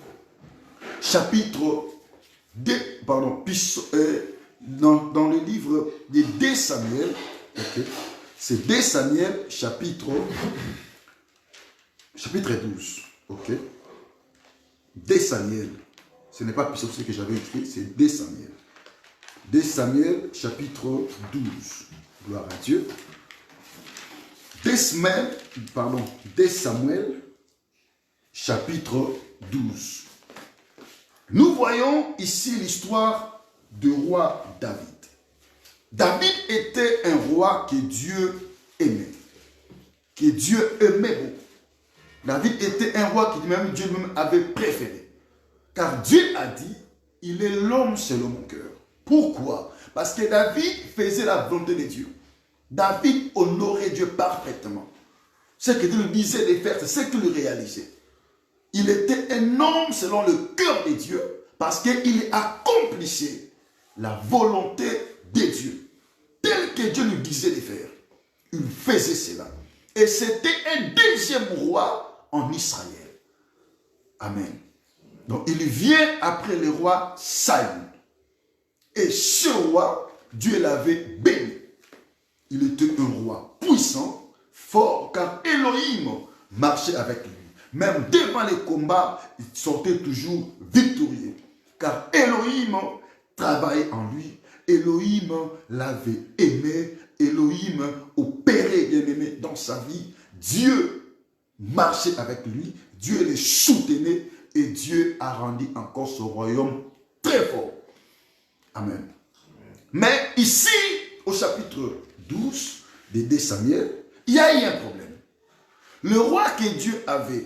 chapitre 2, pardon, dans le livre de 2 Samuel, okay, c'est 2 Samuel, chapitre 12. Ok. 2 Samuel. Ce n'est pas Psaume que j'avais écrit, c'est 2 Samuel. 2 Samuel, chapitre 12. Gloire à Dieu. 2 Samuel, chapitre 12. Nous voyons ici l'histoire du roi David. David était un roi que Dieu aimait. Que Dieu aimait beaucoup. David était un roi que même Dieu même avait préféré. Car Dieu a dit, il est l'homme selon mon cœur. Pourquoi? Parce que David faisait la volonté de Dieu. David honorait Dieu parfaitement. Ce que Dieu lui disait de faire, c'est ce qu'il réalisait. Il était un homme selon le cœur de Dieu parce qu'il accomplissait la volonté de Dieu. Tel que Dieu lui disait de faire. Il faisait cela. Et c'était un deuxième roi en Israël. Amen. Donc il vient après le roi Saül. Et ce roi, Dieu l'avait béni. Il était un roi puissant, fort, car Elohim marchait avec lui. Même devant les combats, il sortait toujours victorieux. Car Elohim travaillait en lui. Elohim l'avait aimé. Elohim opérait, bien aimé, dans sa vie. Dieu marchait avec lui. Dieu le soutenait. Et Dieu a rendu encore son royaume très fort. Amen. Mais ici, au chapitre 12 de 2 Samuel, il y a eu un problème. Le roi que Dieu avait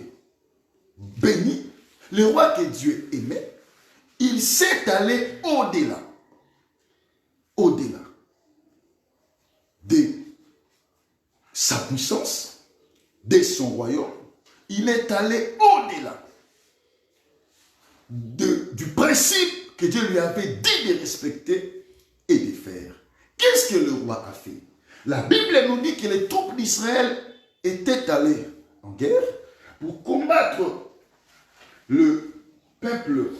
béni, le roi que Dieu aimait, il s'est allé au-delà. Au-delà de sa puissance, de son royaume, il est allé au-delà du principe que Dieu lui avait dit de respecter et de faire. Qu'est-ce que le roi a fait? La Bible nous dit que les troupes d'Israël étaient allées en guerre pour combattre le peuple,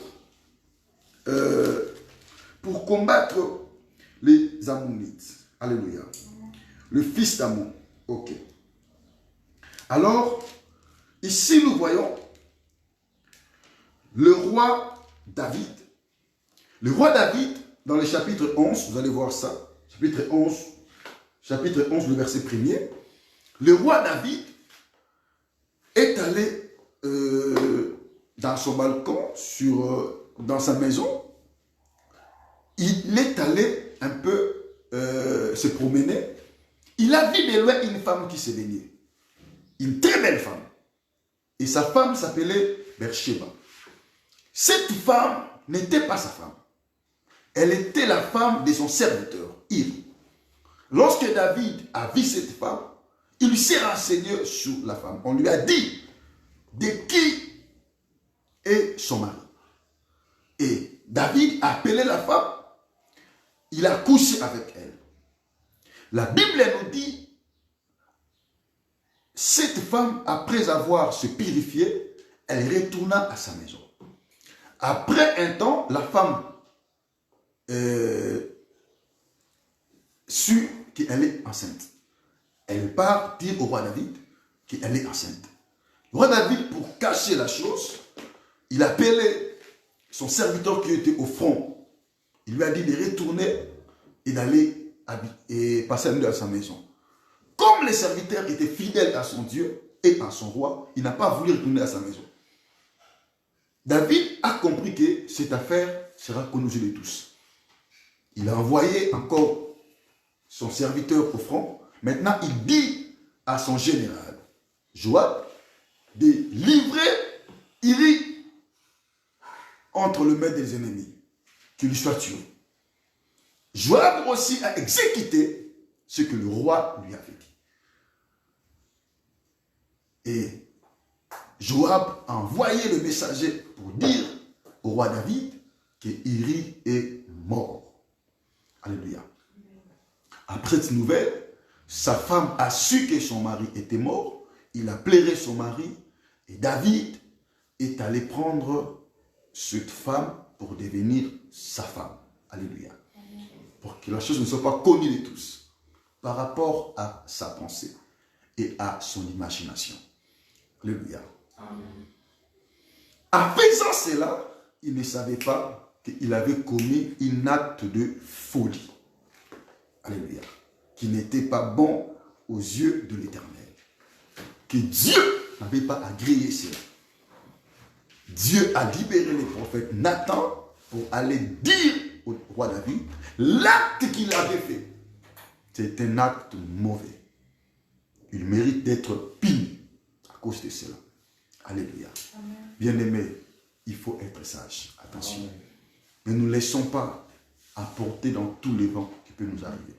pour combattre les Ammonites. Alléluia. Le fils d'Ammon. Ok. Alors, ici nous voyons le roi David. Le roi David, dans le chapitre 11, vous allez voir ça, chapitre 11, le verset 1er, le roi David est allé dans son balcon, dans sa maison. Il est allé un peu se promener. Il a vu de loin une femme qui se baignait. Une très belle femme. Et sa femme s'appelait Bersheba. Cette femme n'était pas sa femme. Elle était la femme de son serviteur, Iri. Lorsque David a vu cette femme, il s'est renseigné sur la femme. On lui a dit de qui est son mari. Et David a appelé la femme, il a couché avec elle. La Bible nous dit, cette femme, après avoir se purifié, elle retourna à sa maison. Après un temps, la femme sut qu'elle est enceinte. Elle part dire au roi David qu'elle est enceinte. Le roi David, pour cacher la chose, il appelait son serviteur qui était au front. Il lui a dit de retourner et d'aller passer la nuit à sa maison. Comme le serviteur était fidèle à son Dieu et à son roi, il n'a pas voulu retourner à sa maison. David a compris que cette affaire sera connue de tous. Il a envoyé encore son serviteur au front. Maintenant, il dit à son général, Joab, de livrer Iri entre le mains des ennemis, qu'il lui soit tué. Joab aussi a exécuté ce que le roi lui avait dit. Et Joab a envoyé le messager pour dire au roi David que Iri est mort. Alléluia. Après cette nouvelle, sa femme a su que son mari était mort. Il a pleuré son mari. Et David est allé prendre cette femme pour devenir sa femme. Alléluia. Pour que la chose ne soit pas connue de tous par rapport à sa pensée et à son imagination. Alléluia. Amen. En faisant cela, il ne savait pas qu'il avait commis un acte de folie. Alléluia. Qui n'était pas bon aux yeux de l'Éternel. Que Dieu n'avait pas agréé cela. Dieu a libéré le prophète Nathan pour aller dire au roi David l'acte qu'il avait fait. C'est un acte mauvais. Il mérite d'être puni à cause de cela. Alléluia. Bien-aimés, il faut être sage. Attention. Amen. Ne nous laissons pas emporter dans tous les vents qui peuvent nous arriver.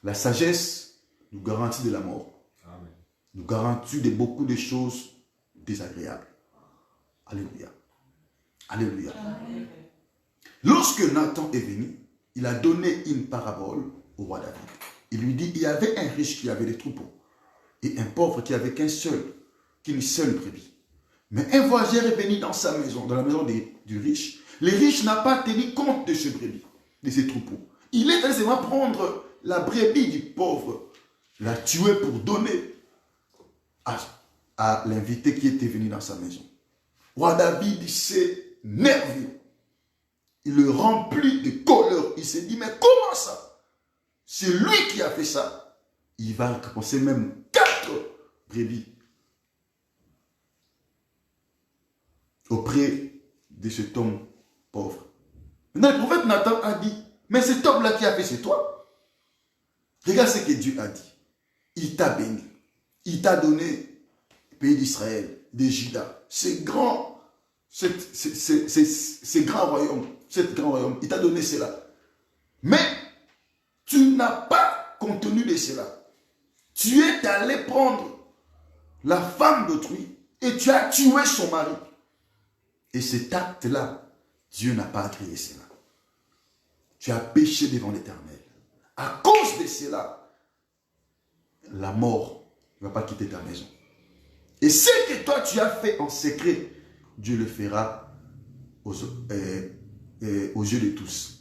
La sagesse nous garantit de la mort. Amen. Nous garantit de beaucoup de choses désagréables. Alléluia. Alléluia. Amen. Lorsque Nathan est venu, il a donné une parabole au roi David. Il lui dit, il y avait un riche qui avait des troupeaux et un pauvre qui avait qu'une seule brebis. Mais un voyageur est venu dans sa maison, dans la maison du riche. Le riche n'a pas tenu compte de ce brebis, de ses troupeaux. Il est allé seulement prendre la brebis du pauvre, la tuer pour donner à l'invité qui était venu dans sa maison. Roi David s'est nerveux. Il le remplit de colère. Il s'est dit, mais comment ça? C'est lui qui a fait ça. Il va récompenser même 4 brebis auprès de cet homme pauvre. Maintenant, le prophète Nathan a dit, mais cet homme-là qui a fait, c'est toi. Regarde ce que Dieu a dit. Il t'a béni. Il t'a donné le pays d'Israël, de Juda. C'est grand royaume. Cet grand royaume. Il t'a donné cela. Mais tu n'as pas contenu de cela. Tu es allé prendre la femme d'autrui et tu as tué son mari. Et cet acte-là, Dieu n'a pas agréé cela. Tu as péché devant l'Éternel. À cause de cela, la mort ne va pas quitter ta maison. Et ce que toi tu as fait en secret, Dieu le fera aux yeux de tous,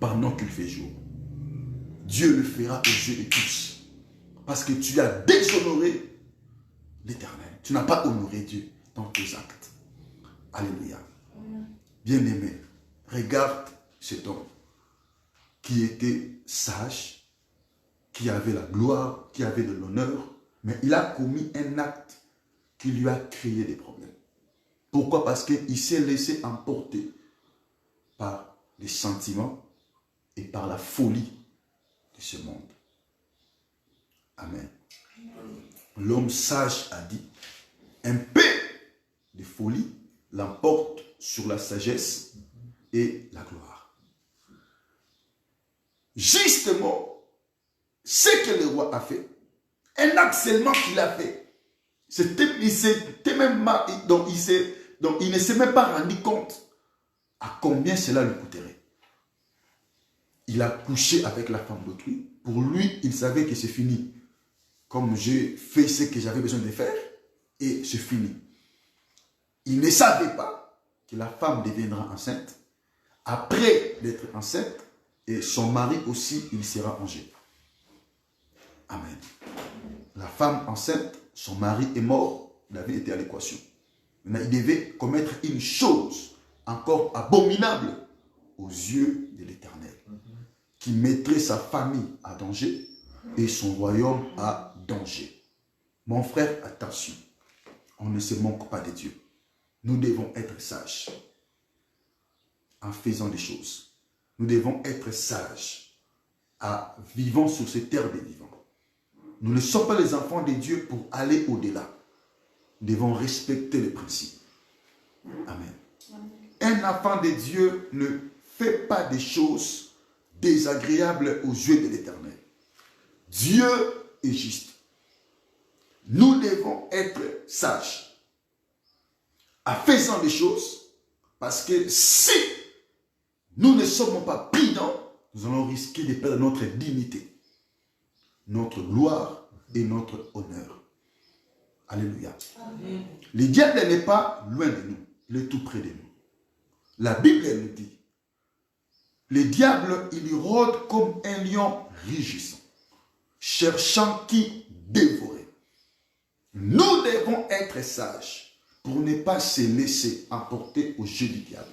pendant qu'il fait jour. Dieu le fera aux yeux de tous, parce que tu as déshonoré l'Éternel. Tu n'as pas honoré Dieu dans tes actes. Alléluia. Bien-aimé, regarde cet homme qui était sage, qui avait la gloire, qui avait de l'honneur, mais il a commis un acte qui lui a créé des problèmes. Pourquoi? Parce qu'il s'est laissé emporter par les sentiments et par la folie de ce monde. Amen. L'homme sage a dit, un peu de folie l'emporte sur la sagesse et la gloire. Justement, ce que le roi a fait, un acte seulement qu'il a fait, il ne s'est même pas rendu compte à combien cela lui coûterait. Il a couché avec la femme d'autrui. Pour lui, il savait que c'est fini. Comme j'ai fait ce que j'avais besoin de faire, et c'est fini. Il ne savait pas que la femme deviendra enceinte. Après d'être enceinte, et son mari aussi, il sera âgé. Amen. La femme enceinte, son mari est mort, David était à l'équation. Maintenant, il devait commettre une chose encore abominable aux yeux de l'Éternel, qui mettrait sa famille à danger et son royaume à danger. Mon frère, attention, on ne se manque pas de Dieu. Nous devons être sages en faisant des choses. Nous devons être sages en vivant sur cette terre des vivants. Nous ne sommes pas les enfants de Dieu pour aller au-delà. Nous devons respecter les principes. Amen. Un enfant de Dieu ne fait pas des choses désagréables aux yeux de l'Éternel. Dieu est juste. Nous devons être sages en faisant des choses, parce que si nous ne sommes pas prudents, nous allons risquer de perdre notre dignité, notre gloire et notre honneur. Alléluia. Amen. Le diable n'est pas loin de nous, il est tout près de nous. La Bible nous dit, le diable, il rôde comme un lion rugissant, cherchant qui dévorer. Nous devons être sages pour ne pas se laisser emporter au jeu du diable.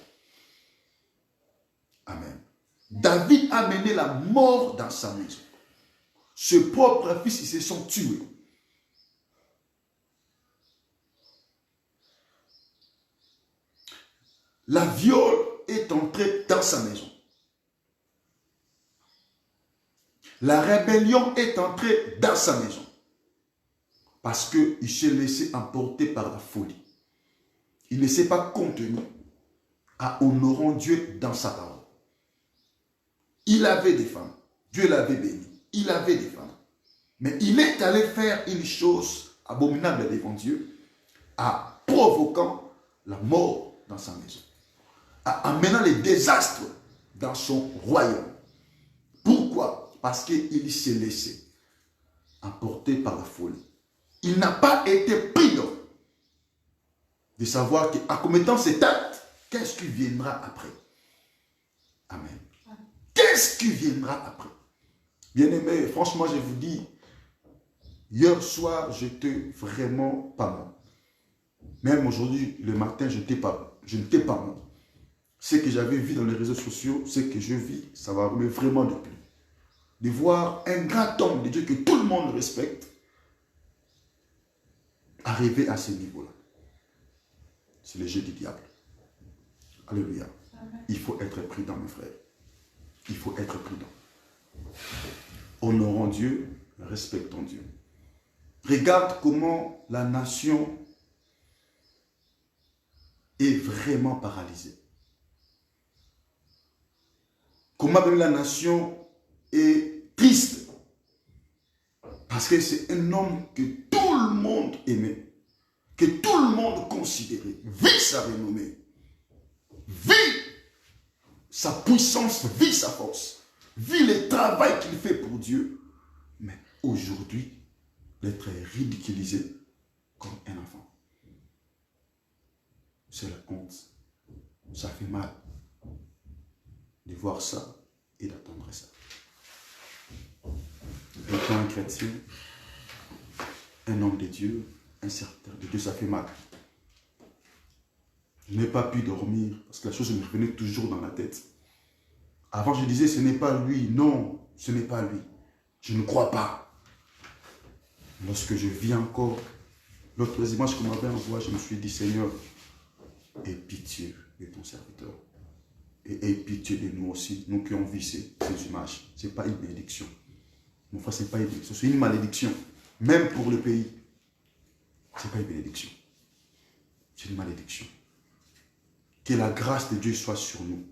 Amen. David a mené la mort dans sa maison. Ses propres fils, ils se sont tués. La viole est entrée dans sa maison. La rébellion est entrée dans sa maison. Parce qu'il s'est laissé emporter par la folie. Il ne s'est pas contenu à honorer Dieu dans sa parole. Il avait des femmes. Dieu l'avait béni. Il avait des femmes. Mais il est allé faire une chose abominable devant Dieu, en provoquant la mort dans sa maison, en amenant les désastres dans son royaume. Pourquoi? Parce qu'il s'est laissé emporter par la folie. Il n'a pas été prudent de savoir qu'en commettant cet acte, qu'est-ce qui viendra après? Amen. Qu'est-ce qui viendra après? Bien-aimé, franchement, je vous dis, hier soir, j'étais vraiment pas bon. Même aujourd'hui, le matin, je n'étais pas bon. Ce que j'avais vu dans les réseaux sociaux, ce que je vis, ça va me vraiment déplaire. De voir un grand homme de Dieu que tout le monde respecte arriver à ce niveau-là. C'est le jeu du diable. Alléluia. Il faut être prudent, mes frères. Il faut être prudent. Honorons Dieu, respectons Dieu. Regarde comment la nation est vraiment paralysée. Comment même la nation est triste Parce que c'est un homme que tout le monde aimait, que tout le monde considérait. Vit sa renommée, vit sa puissance, vit sa force, vit le travail qu'il fait pour Dieu. Mais aujourd'hui, l'être est ridiculisé comme un enfant. C'est la honte. Ça fait mal de voir ça et d'attendre ça. Étant un chrétien, un homme de Dieu, un serviteur de Dieu, ça fait mal. Je n'ai pas pu dormir parce que la chose me revenait toujours dans la tête. Avant, je disais, ce n'est pas lui. Non, ce n'est pas lui. Je ne crois pas. Lorsque je vis encore l'autre image qu'on m'avait envoyée, je me suis dit, Seigneur, aie pitié de ton serviteur. Et aie pitié de nous aussi, nous qui avons vu ces images. Ce n'est pas une bénédiction. Mon frère, ce n'est pas une bénédiction, c'est une malédiction. Même pour le pays. Ce n'est pas une bénédiction. C'est une malédiction. Que la grâce de Dieu soit sur nous,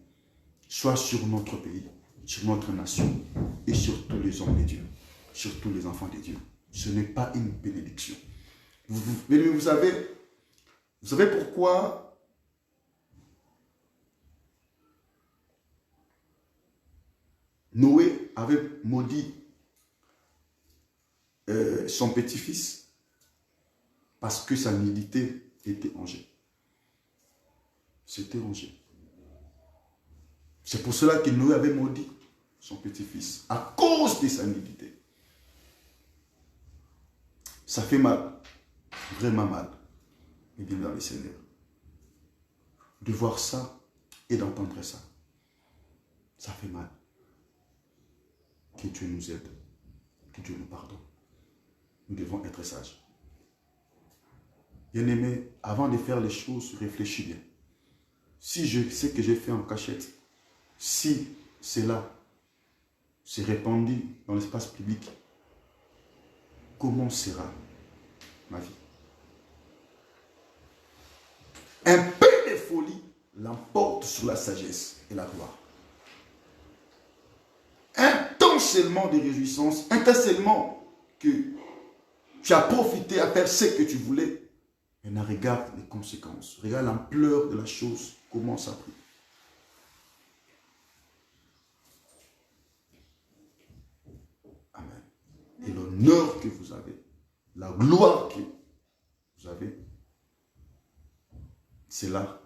soit sur notre pays, sur notre nation et sur tous les hommes de Dieu, sur tous les enfants de Dieu. Ce n'est pas une bénédiction. Vous savez pourquoi Noé avait maudit son petit-fils? Parce que sa nudité était rangée. C'était rangé. C'est pour cela que Noé avait maudit son petit-fils, à cause de sa nudité. Ça fait mal, vraiment mal, mais bien dans le Seigneur. De voir ça et d'entendre ça, ça fait mal. Que Dieu nous aide, que Dieu nous pardonne. Nous devons être sages. Bien-aimé, avant de faire les choses, réfléchis bien. Si je sais que j'ai fait en cachette, si cela s'est répandu dans l'espace public, comment sera ma vie? Un peu de folie l'emporte sur la sagesse et la gloire. Un temps seulement de réjouissance, un temps seulement que tu as profité à faire ce que tu voulais. Maintenant, regarde les conséquences. Regarde l'ampleur de la chose, comment ça a pris. Amen. Et l'honneur que vous avez, la gloire que vous avez, cela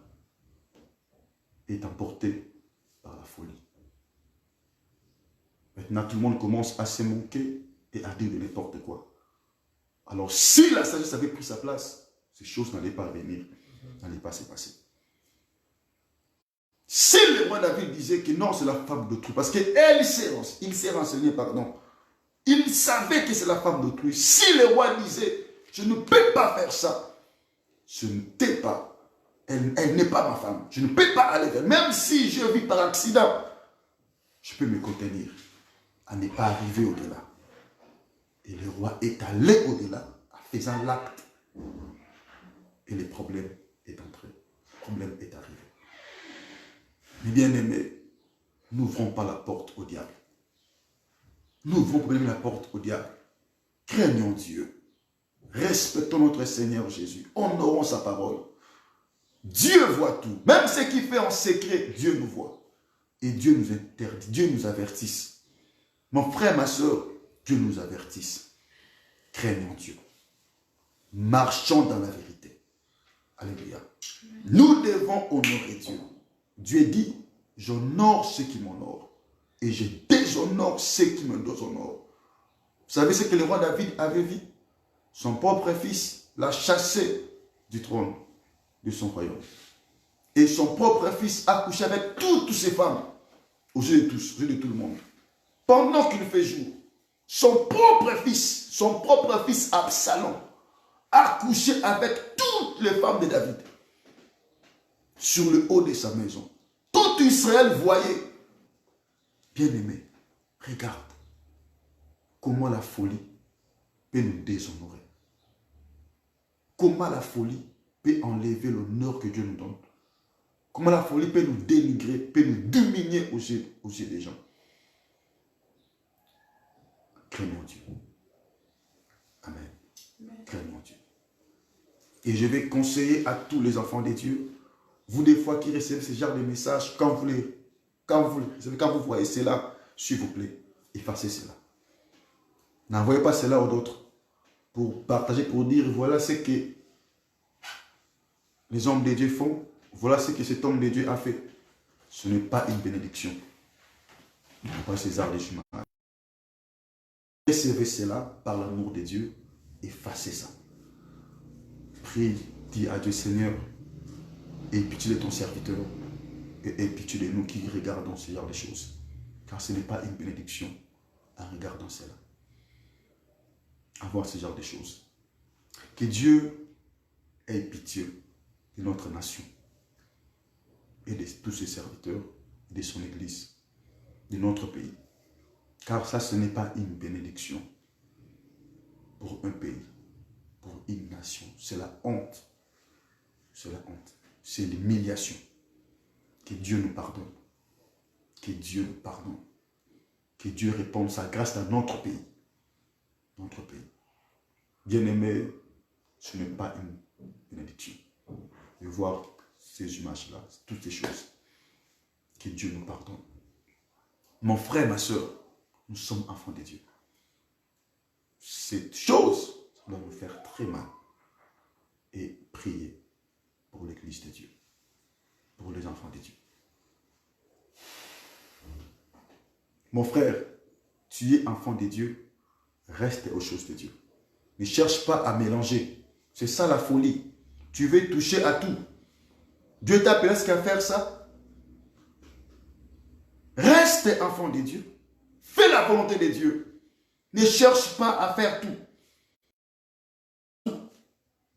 est emporté par la folie. Maintenant, tout le monde commence à se moquer et à dire de n'importe quoi. Alors, si la sagesse avait pris sa place, ces choses n'allaient pas venir, n'allaient pas se passer. Si le roi David disait que non, c'est la femme d'autrui, parce qu'il s'est renseigné, pardon, il savait que c'est la femme d'autrui. Si le roi disait, je ne peux pas faire ça, ce n'était pas, elle n'est pas ma femme, je ne peux pas aller vers elle, même si je vis par accident, je peux me contenir à ne pas arriver au-delà. Et le roi est allé au-delà, en faisant l'acte. Et le problème est entré. Le problème est arrivé. Mais bien aimés, n'ouvrons pas la porte au diable. N'ouvrons pas la porte au diable. Craignons Dieu. Respectons notre Seigneur Jésus. Honorons sa parole. Dieu voit tout. Même ce qu'il fait en secret, Dieu nous voit. Et Dieu nous interdit, Dieu nous avertisse. Mon frère, ma soeur, Dieu nous avertisse. Craignons Dieu. Marchons dans la vérité. Alléluia. Nous devons honorer Dieu. Dieu dit, j'honore ceux qui m'honorent et je déshonore ceux qui me déshonorent. Vous savez ce que le roi David avait vu? Son propre fils l'a chassé du trône de son royaume. Et son propre fils a couché avec toutes ces femmes, aux yeux de tous, aux yeux de tout le monde. Pendant qu'il fait jour, son propre fils Absalom, a couché avec toutes les femmes de David sur le haut de sa maison. Tout Israël voyait. Bien-aimé, regarde comment la folie peut nous déshonorer. Comment la folie peut enlever l'honneur que Dieu nous donne. Comment la folie peut nous dénigrer, peut nous dominer aux yeux des gens. Craignons Dieu. Et je vais conseiller à tous les enfants de Dieu, vous des fois qui recevez ce genre de messages, quand vous voyez cela, s'il vous plaît, effacez cela. N'envoyez pas cela aux autres pour partager, pour dire voilà ce que les hommes de Dieu font, voilà ce que cet homme de Dieu a fait. Ce n'est pas une bénédiction. Il n'est pas César des humains. Recevez cela par l'amour de Dieu, effacez ça. Prie, dis à Dieu Seigneur, aie pitié de ton serviteur et aie pitié de nous qui regardons ce genre de choses. Car ce n'est pas une bénédiction en regardant cela. À voir ce genre de choses. Que Dieu ait pitié de notre nation et de tous ses serviteurs, de son Église, de notre pays. Car ça, ce n'est pas une bénédiction pour un pays, pour une nation. C'est la honte. C'est la honte. C'est l'humiliation. Que Dieu nous pardonne. Que Dieu nous pardonne. Que Dieu réponde sa grâce dans notre pays. Notre pays. Bien-aimé, ce n'est pas une bénédiction. De voir ces images-là, toutes ces choses. Que Dieu nous pardonne. Mon frère, ma soeur, nous sommes enfants de Dieu. Cette chose, ça doit nous faire très mal. Et prier pour l'Église de Dieu. Pour les enfants de Dieu. Mon frère, tu es enfant de Dieu, reste aux choses de Dieu. Ne cherche pas à mélanger. C'est ça la folie. Tu veux toucher à tout. Dieu t'a appelé à faire ça. Reste enfant de Dieu. Fais la volonté de Dieu. Ne cherche pas à faire tout.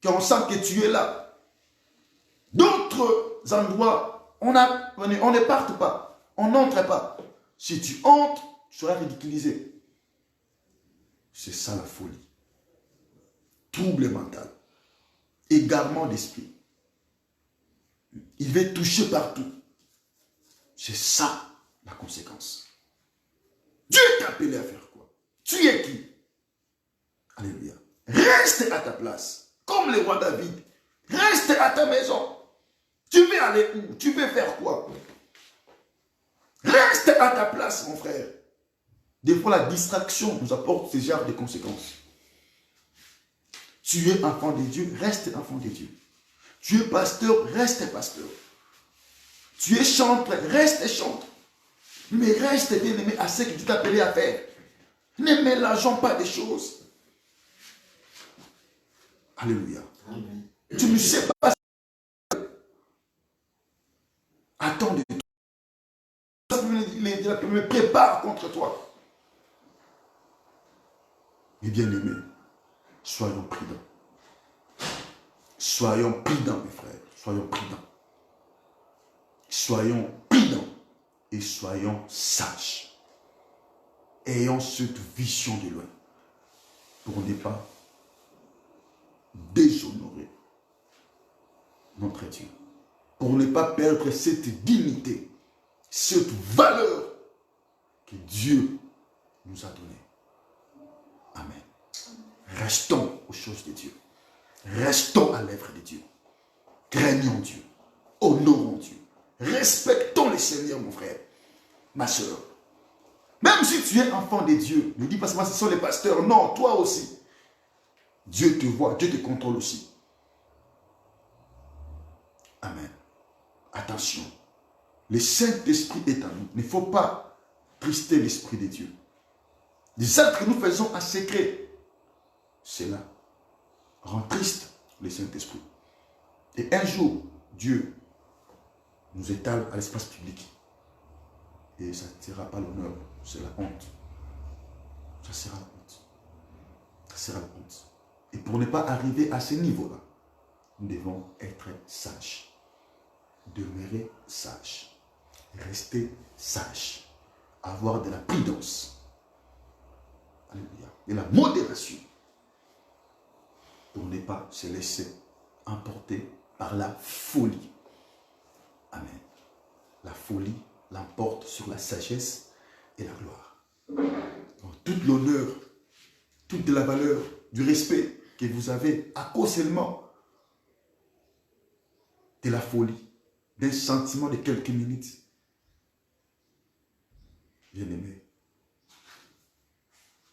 Quand on sent que tu es là. D'autres endroits, on ne parte pas. On n'entre pas. Si tu entres, tu seras ridiculisé. C'est ça la folie. Trouble mental. Égarement d'esprit. Il veut toucher partout. C'est ça la conséquence. Dieu t'a appelé à faire quoi? Tu es qui? Alléluia. Reste à ta place. Comme le roi David. Reste à ta maison. Tu veux aller où? Tu veux faire quoi? Reste à ta place, mon frère. Des fois, la distraction nous apporte ce genre de conséquences. Tu es enfant de Dieu, reste enfant de Dieu. Tu es pasteur, reste pasteur. Tu es chanteur, reste chanteur. Mais reste bien aimé à ce que tu t'es appelé à faire. Ne mélangeons pas des choses. Alléluia. Amen. Tu ne sais pas. Attends de toi. Il me prépare contre toi. Mais bien aimé, soyons prudents. Soyons prudents, mes frères. Soyons prudents. Soyons prudents et soyons sages. Ayons cette vision de loin pour ne pas déshonorer notre Dieu. Pour ne pas perdre cette dignité, cette valeur que Dieu nous a donnée. Amen. Restons aux choses de Dieu. Restons à l'œuvre de Dieu. Craignons Dieu. Honorons Dieu. Respectons le Seigneur, mon frère, ma soeur. Même si tu es enfant de Dieu, ne dis pas seulement ce sont les pasteurs. Non, toi aussi. Dieu te voit, Dieu te contrôle aussi. Amen. Attention. Le Saint-Esprit est en nous. Il ne faut pas trister l'Esprit de Dieu. Les actes que nous faisons en secret, cela rend triste le Saint-Esprit. Et un jour, Dieu nous étale à l'espace public. Et ça ne sera pas l'honneur, c'est la honte. Ça sera la honte. Ça sera la honte. Et pour ne pas arriver à ce niveau-là, nous devons être sages. Demeurer sages. Rester sages. Avoir de la prudence. Alléluia. De la modération. Pour ne pas se laisser emporter par la folie. Amen. La folie l'emporte sur la sagesse et la gloire. Donc, toute l'honneur, toute la valeur, du respect que vous avez à cause seulement de la folie, d'un sentiment de quelques minutes. Bien-aimé,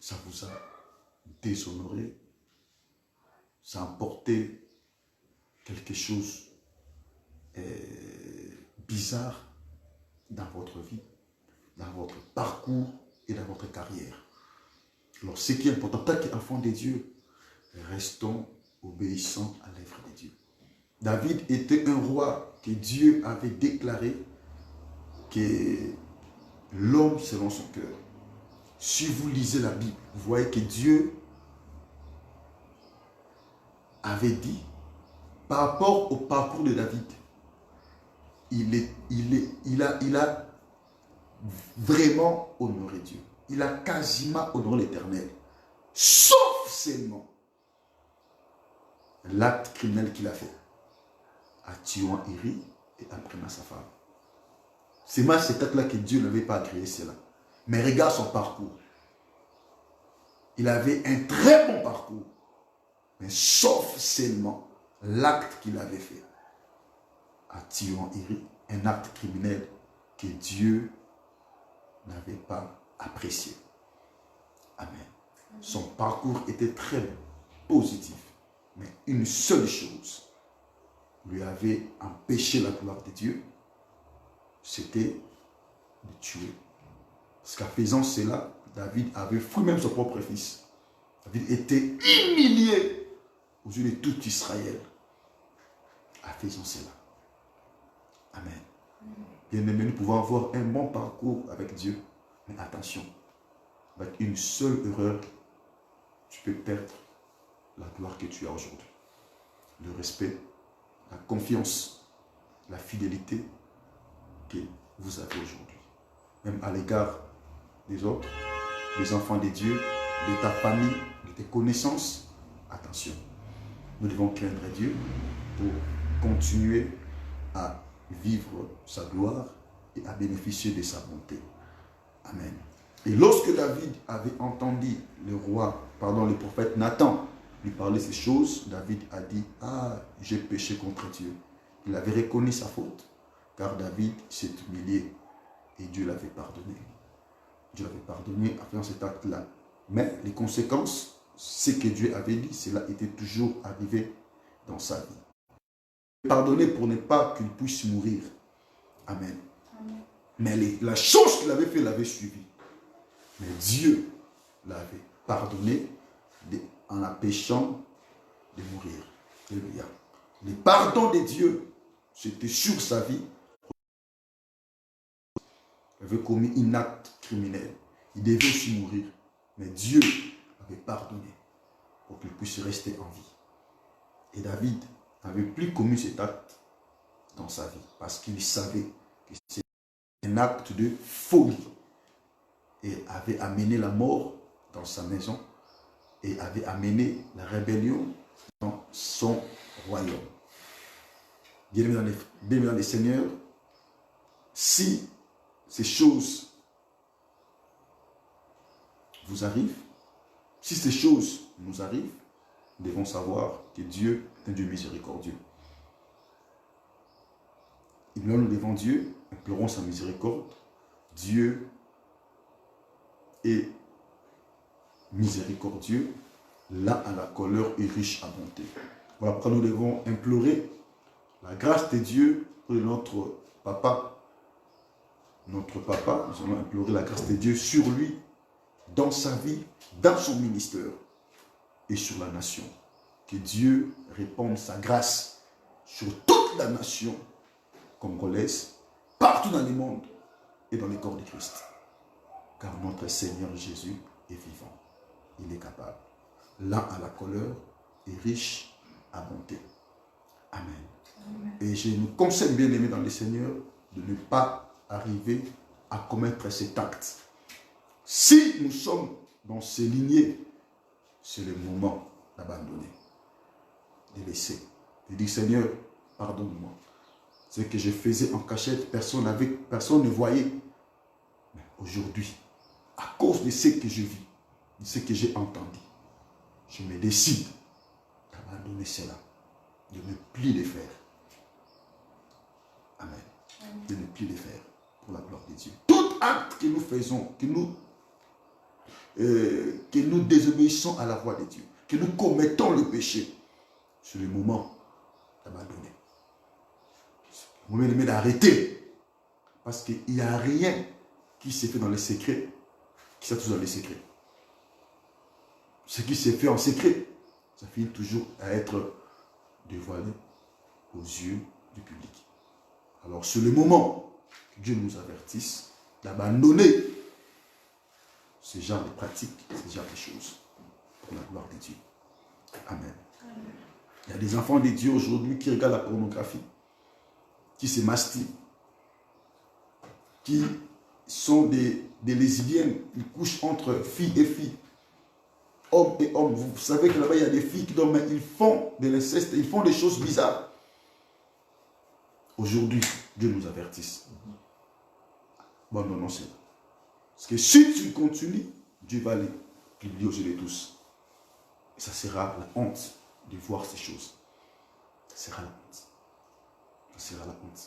ça vous a déshonoré, ça a apporté quelque chose bizarre dans votre vie, dans votre parcours et dans votre carrière. Alors, ce qui est important, tant qu'enfant de Dieu, restons obéissants à l'œuvre de Dieu. David était un roi que Dieu avait déclaré que l'homme selon son cœur. Si vous lisez la Bible, vous voyez que Dieu avait dit, par rapport au parcours de David, il a vraiment honoré Dieu. Il a quasiment honoré l'Éternel. Sauf seulement l'acte criminel qu'il a fait, en tuant Uri et en prenant sa femme. C'est mal cet acte-là que Dieu n'avait pas agréé cela. Mais regarde son parcours. Il avait un très bon parcours. Mais sauf seulement l'acte qu'il avait fait, en tuant Uri, un acte criminel que Dieu n'avait pas apprécié. Amen. Son parcours était très positif. Mais une seule chose lui avait empêché la gloire de Dieu, c'était de tuer. Parce qu'en faisant cela, David avait fui même son propre fils. David était humilié aux yeux de tout Israël en faisant cela. Amen. Bien-aimé, nous pouvons avoir un bon parcours avec Dieu. Mais attention, avec une seule erreur, tu peux perdre la gloire que tu as aujourd'hui. Le respect, la confiance, la fidélité que vous avez aujourd'hui. Même à l'égard des autres, des enfants de Dieu, de ta famille, de tes connaissances. Attention, nous devons craindre Dieu pour continuer à vivre sa gloire et à bénéficier de sa bonté. Amen. Et lorsque David avait entendu le prophète Nathan lui parler ces choses, David a dit, « Ah, j'ai péché contre Dieu. » Il avait reconnu sa faute, car David s'est humilié et Dieu l'avait pardonné. Dieu l'avait pardonné en faisant cet acte-là. Mais les conséquences, ce que Dieu avait dit, cela était toujours arrivé dans sa vie. Pardonné pour ne pas qu'il puisse mourir. Amen. Amen. Mais la chose qu'il avait fait l'avait suivi. Mais Dieu l'avait pardonné en l'empêchant de mourir. Alléluia. Le pardon de Dieu, c'était sur sa vie. Il avait commis un acte criminel. Il devait aussi mourir. Mais Dieu avait pardonné pour qu'il puisse rester en vie. Et David n'avait plus commis cet acte dans sa vie parce qu'il savait que c'était un acte de folie et avait amené la mort dans sa maison et avait amené la rébellion dans son royaume. Bien-aimés dans les Seigneurs, si ces choses vous arrivent, si ces choses nous arrivent, nous devons savoir que Dieu est un Dieu miséricordieux. Et nous devant Dieu, implorons sa miséricorde. Dieu est miséricordieux, là à la colère et riche à bonté. Voilà pourquoi nous devons implorer la grâce de Dieu pour notre papa. Nous allons implorer la grâce de Dieu sur lui, dans sa vie, dans son ministère et sur la nation. Que Dieu répande sa grâce sur toute la nation congolaise, partout dans le monde et dans le corps de Christ. Car notre Seigneur Jésus est vivant. Il est capable. Lent à la colère et riche à bonté. Amen. Amen. Et je nous conseille, bien aimés dans le Seigneur, de ne pas arriver à commettre cet acte. Si nous sommes dans ces lignées, c'est le moment d'abandonner, de laisser, de dire Seigneur, pardonne-moi. Ce que je faisais en cachette, personne ne voyait. Mais aujourd'hui, à cause de ce que je vis, de ce que j'ai entendu, je me décide d'abandonner cela, de ne plus le faire. Amen. De ne plus les faire pour la gloire de Dieu. Tout acte que nous faisons, que nous désobéissons à la voix de Dieu, que nous commettons le péché, c'est le moment d'abandonner. C'est le moment d'arrêter. Parce qu'il n'y a rien qui s'est fait dans les secrets, qui s'est tout dans les secrets. Ce qui s'est fait en secret, ça finit toujours à être dévoilé aux yeux du public. Alors c'est le moment que Dieu nous avertisse d'abandonner ce genre de pratiques, ce genre de choses, pour la gloire de Dieu. Amen. Il y a des enfants de Dieu aujourd'hui qui regardent la pornographie, qui se mastiment, qui sont des lesbiennes, ils couchent entre filles et filles, hommes et hommes. Vous savez que là-bas, il y a des filles qui dorment, mais ils font de l'inceste, ils font des choses bizarres. Aujourd'hui, Dieu nous avertisse. Bon, non, c'est là. Parce que si tu continues, Dieu va les publier aux yeux de tous. Et ça sera la honte de voir ces choses. Ça sera la honte. Ça sera la honte.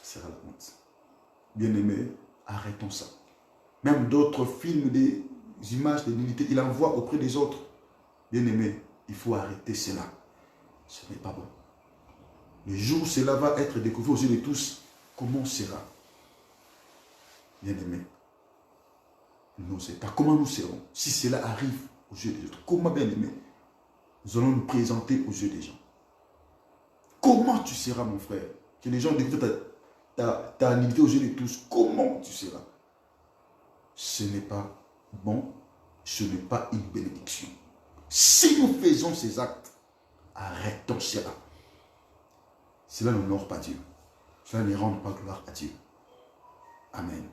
Ça sera la honte. Bien-aimés, arrêtons ça. Même d'autres films, des images de nudité, il envoie auprès des autres. Bien-aimés, il faut arrêter cela. Ce n'est pas bon. Le jour où cela va être découvert aux yeux de tous, comment sera? Bien-aimés, nous ne savons pas comment nous serons. Si cela arrive aux yeux des autres, comment, bien-aimés, nous allons nous présenter aux yeux des gens? Comment tu seras, mon frère? Que les gens découvrent ta nudité aux yeux de tous. Comment tu seras? Ce n'est pas bon, ce n'est pas une bénédiction. Si nous faisons ces actes, arrêtons cela. Cela n'honore pas Dieu. Cela ne rend pas gloire à Dieu. Amen.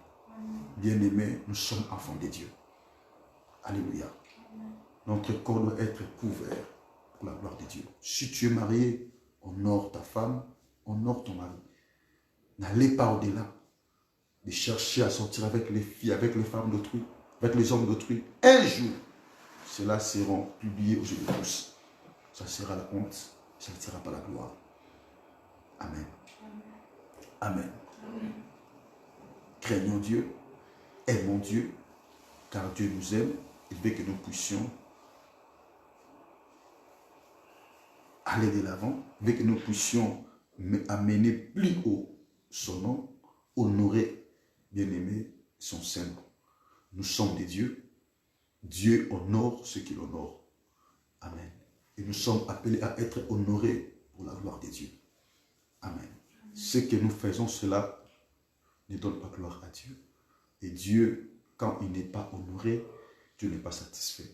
Bien-aimés, nous sommes enfants de Dieu. Alléluia. Notre corps doit être couvert pour la gloire de Dieu. Si tu es marié, honore ta femme, honore ton mari. N'allez pas au-delà de chercher à sortir avec les filles, avec les femmes d'autrui, avec les hommes d'autrui. Un jour, cela sera publié aux yeux de tous. Ça sera la honte, ça ne sera pas la gloire. Amen. Amen. Amen. Craignons Dieu, aimons Dieu, car Dieu nous aime. Il veut que nous puissions aller de l'avant, il veut que nous puissions amener plus haut son nom, honorer, bien-aimé, son Saint. Nous sommes des dieux. Dieu honore ce qu'il honore. Amen. Et nous sommes appelés à être honorés pour la gloire de Dieu. Amen. Ce que nous faisons, cela ne donne pas gloire à Dieu. Et Dieu, quand il n'est pas honoré, Dieu n'est pas satisfait.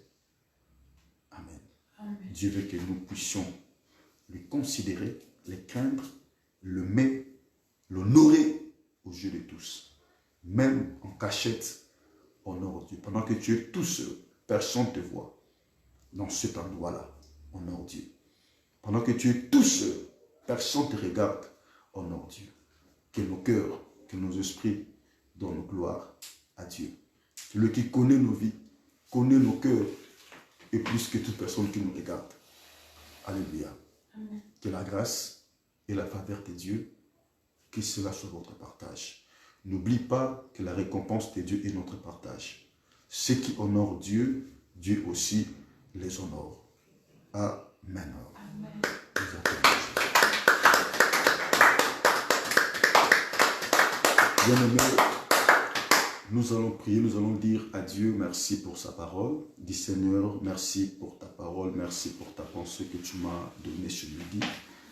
Amen. Amen. Dieu veut que nous puissions le considérer, le craindre, le mettre, l'honorer aux yeux de tous. Même en cachette, honore Dieu. Pendant que tu es tout seul, personne ne te voit. Dans cet endroit-là, honore Dieu. Pendant que tu es tout seul, personne ne te regarde, honore Dieu. Que nos cœurs, que nos esprits donnent gloire à Dieu. Celui qui connaît nos vies, connaît nos cœurs, et plus que toute personne qui nous regarde. Alléluia. Amen. Que la grâce et la faveur de Dieu, que cela soit votre partage. N'oublie pas que la récompense de Dieu est notre partage. Ceux qui honorent Dieu, Dieu aussi les honore. Amen. Amen. Bien-aimés, nous allons prier, nous allons dire à Dieu merci pour sa parole. Dis Seigneur, merci pour ta parole, merci pour ta pensée que tu m'as donnée ce midi.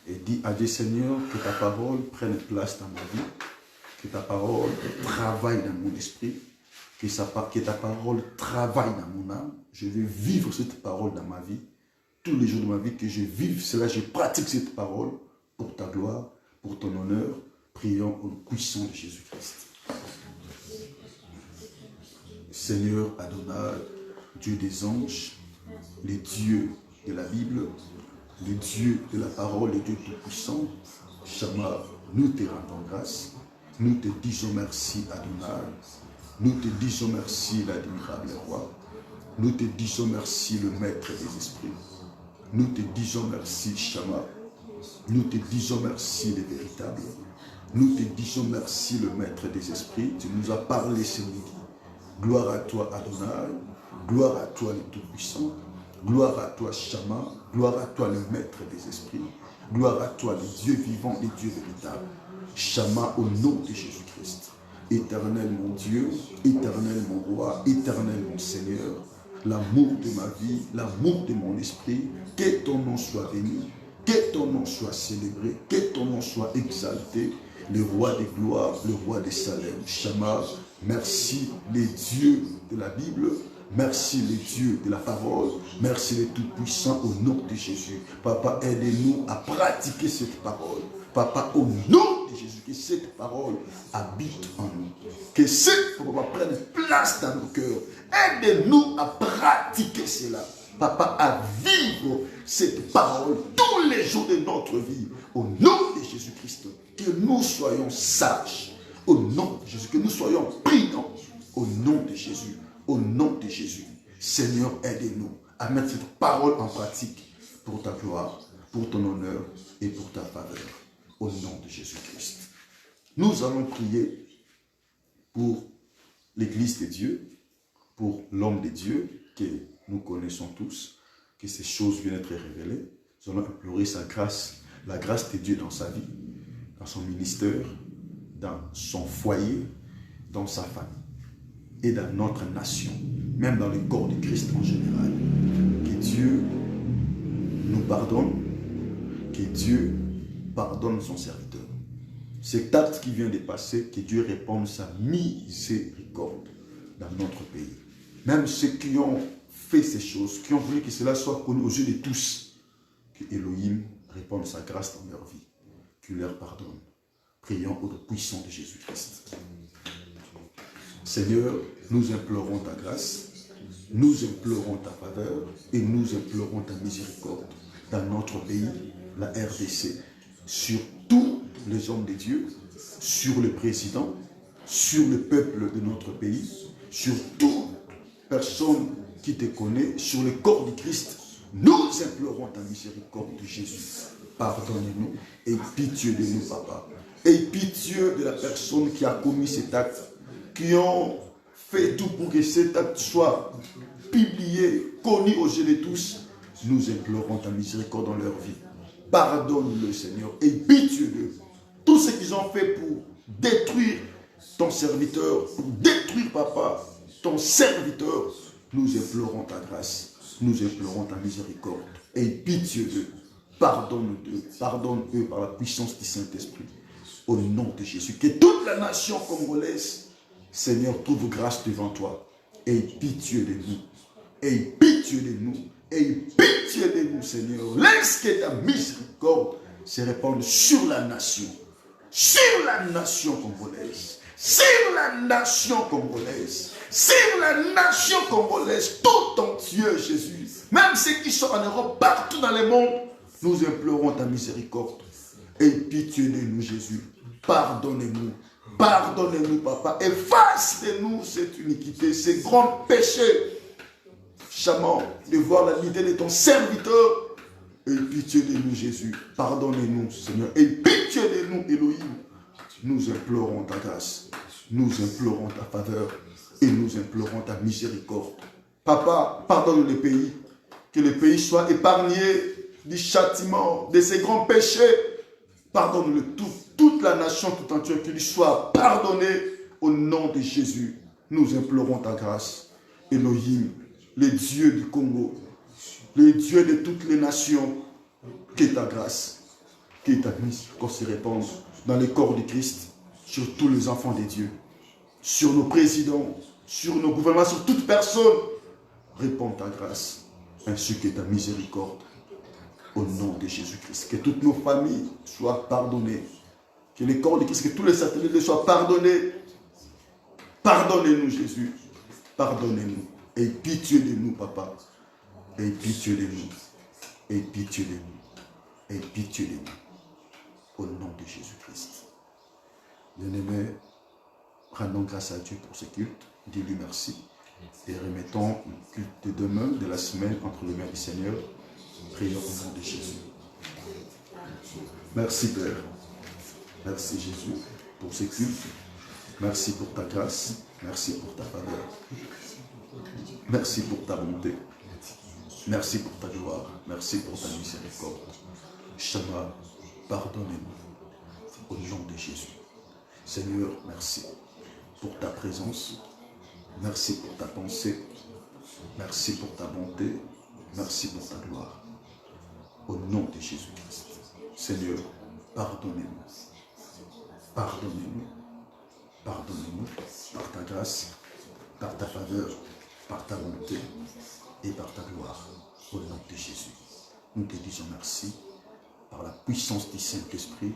Et dis à Dieu Seigneur que ta parole prenne place dans ma vie, que ta parole travaille dans mon esprit, que ta parole travaille dans mon âme. Je veux vivre cette parole dans ma vie, tous les jours de ma vie, que je vive cela, je pratique cette parole pour ta gloire, pour ton honneur. Prions au puissant de Jésus-Christ. Seigneur Adonai, Dieu des anges, le Dieu de la Bible, le Dieu de la parole, le Dieu tout-puissant, Shama, nous te rendons grâce, nous te disons merci Adonai, nous te disons merci l'admirable roi, nous te disons merci le maître des esprits, nous te disons merci Shama, Nous te disons merci, les véritables. Nous te disons merci, le Maître des esprits. Tu nous as parlé ce midi. Gloire à toi, Adonai. Gloire à toi, le Tout-Puissant. Gloire à toi, Shama. Gloire à toi, le Maître des esprits. Gloire à toi, le Dieu vivant et Dieu véritable. Shama, au nom de Jésus-Christ. Éternel mon Dieu, éternel mon roi, éternel mon Seigneur, l'amour de ma vie, l'amour de mon esprit, que ton nom soit béni, que ton nom soit célébré, que ton nom soit exalté, le roi des gloires, le roi des Salem. Shama, merci les dieux de la Bible, merci les dieux de la parole, merci les tout-puissants au nom de Jésus. Papa, aidez-nous à pratiquer cette parole. Papa, au nom de Jésus, que cette parole habite en nous. Que cette parole prenne place dans nos cœurs. Aidez-nous à pratiquer cela. Papa, à vivre cette parole tous les jours de notre vie. Au nom de Jésus-Christ, que nous soyons sages. Au nom de Jésus, que nous soyons prudents. Au nom de Jésus. Au nom de Jésus. Seigneur, aidez-nous à mettre cette parole en pratique pour ta gloire, pour ton honneur et pour ta faveur. Au nom de Jésus-Christ. Nous allons prier pour l'Église de Dieu, pour l'homme de Dieu que nous connaissons tous, que ces choses viennent être révélées. Nous allons implorer sa grâce, la grâce de Dieu dans sa vie, dans son ministère, dans son foyer, dans sa famille et dans notre nation, même dans le corps de Christ en général. Que Dieu nous pardonne, que Dieu pardonne son serviteur. Cet acte qui vient de passer, que Dieu réponde sa miséricorde dans notre pays. Même ceux qui ont fait ces choses, qui ont voulu que cela soit connu aux yeux de tous, que Elohim réponde sa grâce dans leur vie, qu'il leur pardonne. Prions au puissant de Jésus-Christ. Seigneur, nous implorons ta grâce, nous implorons ta faveur et nous implorons ta miséricorde dans notre pays, la RDC, sur tous les hommes de Dieu, sur le président, sur le peuple de notre pays, sur toute personne qui te connaît, sur le corps du Christ. Nous implorons ta miséricorde de Jésus. Pardonne-nous et pitié de nous, Papa. Et pitié de la personne qui a commis cet acte, qui ont fait tout pour que cet acte soit publié, connu aux yeux de tous. Nous implorons ta miséricorde dans leur vie. Pardonne-le, Seigneur, et pitié d'eux. Tout ce qu'ils ont fait pour détruire ton serviteur, pour détruire, Papa, ton serviteur, nous implorons ta grâce, nous implorons ta miséricorde, et pitié d'eux. Pardonne-eux par la puissance du Saint-Esprit. Au nom de Jésus, que toute la nation congolaise, Seigneur, trouve grâce devant toi. Et pitié de nous. Et pitié de nous. Et pitié de nous, Seigneur. Laisse que ta miséricorde se répande sur la nation. Sur la nation congolaise. Sur la nation congolaise. Sur la nation congolaise. Tout entier, Jésus. Même ceux qui sont en Europe, partout dans le monde, nous implorons ta miséricorde. Et pitié de nous, Jésus. Pardonnez-nous. Pardonnez-nous, Papa. Efface de nous cette iniquité, ces grands péchés. Chamant de voir la l'idée de ton serviteur. Et pitié de nous, Jésus. Pardonnez-nous, Seigneur. Et pitié de nous, Elohim. Nous implorons ta grâce. Nous implorons ta faveur. Et nous implorons ta miséricorde. Papa, pardonne le pays. Que le pays soit épargné du châtiment, de ces grands péchés. Pardonne-le toute la nation tout entière, qu'il lui soit pardonné au nom de Jésus. Nous implorons ta grâce. Elohim, le Dieu du Congo, le Dieu de toutes les nations, que ta grâce, que ta miséricorde se répande dans le corps du Christ, sur tous les enfants de Dieu, sur nos présidents, sur nos gouvernements, sur toute personne. Réponds ta grâce, ainsi que ta miséricorde. Au nom de Jésus-Christ, que toutes nos familles soient pardonnées. Que le corps de Christ, que tous les satellites soient pardonnés. Pardonnez-nous, Jésus. Pardonnez-nous. Et pitié de nous, Papa. Et pitié de nous. Et pitié de nous. Et pitié de nous. Au nom de Jésus-Christ. Bien-aimés, rendons grâce à Dieu pour ce culte. Dis-lui merci. Et remettons le culte de demain, de la semaine, entre les mains du Seigneur. Prions au nom de Jésus. Merci Père. Merci Jésus pour ces cultes. Merci pour ta grâce. Merci pour ta faveur. Merci pour ta bonté. Merci pour ta gloire. Merci pour ta miséricorde. Shama, pardonnez-nous au nom de Jésus. Seigneur, merci pour ta présence. Merci pour ta pensée. Merci pour ta bonté. Merci pour ta gloire. Au nom de Jésus-Christ. Seigneur, pardonnez-nous. Pardonnez-nous. Pardonnez-nous par ta grâce, par ta faveur, par ta bonté et par ta gloire. Au nom de Jésus. Nous te disons merci par la puissance du Saint-Esprit.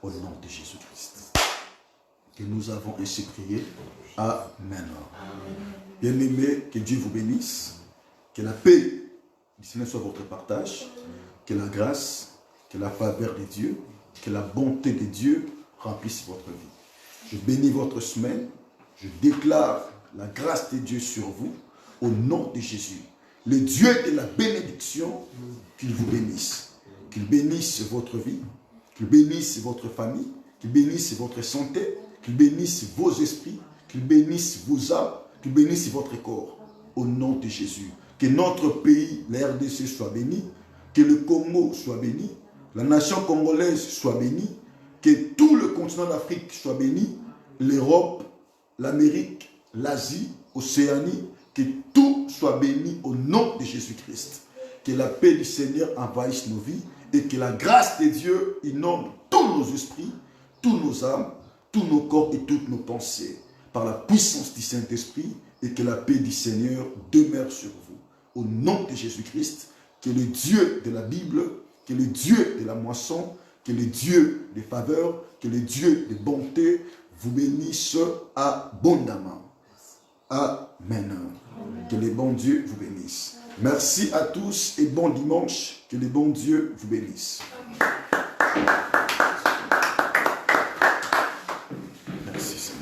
Au nom de Jésus-Christ. Que nous avons ainsi prié. Amen. Bien-aimés, que Dieu vous bénisse. Que la paix du Seigneur soit votre partage. Que la grâce, que la faveur de Dieu, que la bonté de Dieu remplisse votre vie. Je bénis votre semaine. Je déclare la grâce de Dieu sur vous. Au nom de Jésus. Le Dieu de la bénédiction, qu'il vous bénisse. Qu'il bénisse votre vie. Qu'il bénisse votre famille. Qu'il bénisse votre santé. Qu'il bénisse vos esprits. Qu'il bénisse vos âmes. Qu'il bénisse votre corps. Au nom de Jésus. Que notre pays, la RDC, soit béni. Que le Congo soit béni. La nation congolaise soit bénie. Que tout le continent d'Afrique soit béni. L'Europe, l'Amérique, l'Asie, l'Océanie. Que tout soit béni au nom de Jésus-Christ. Que la paix du Seigneur envahisse nos vies. Et que la grâce de Dieu inonde tous nos esprits, tous nos âmes, tous nos corps et toutes nos pensées. Par la puissance du Saint-Esprit. Et que la paix du Seigneur demeure sur vous. Au nom de Jésus-Christ. Que le Dieu de la Bible, que le Dieu de la moisson, que le Dieu des faveurs, que le Dieu de bonté vous bénisse abondamment. Amen. Que le bon Dieu vous bénisse. Merci à tous et bon dimanche. Que le bon Dieu vous bénisse.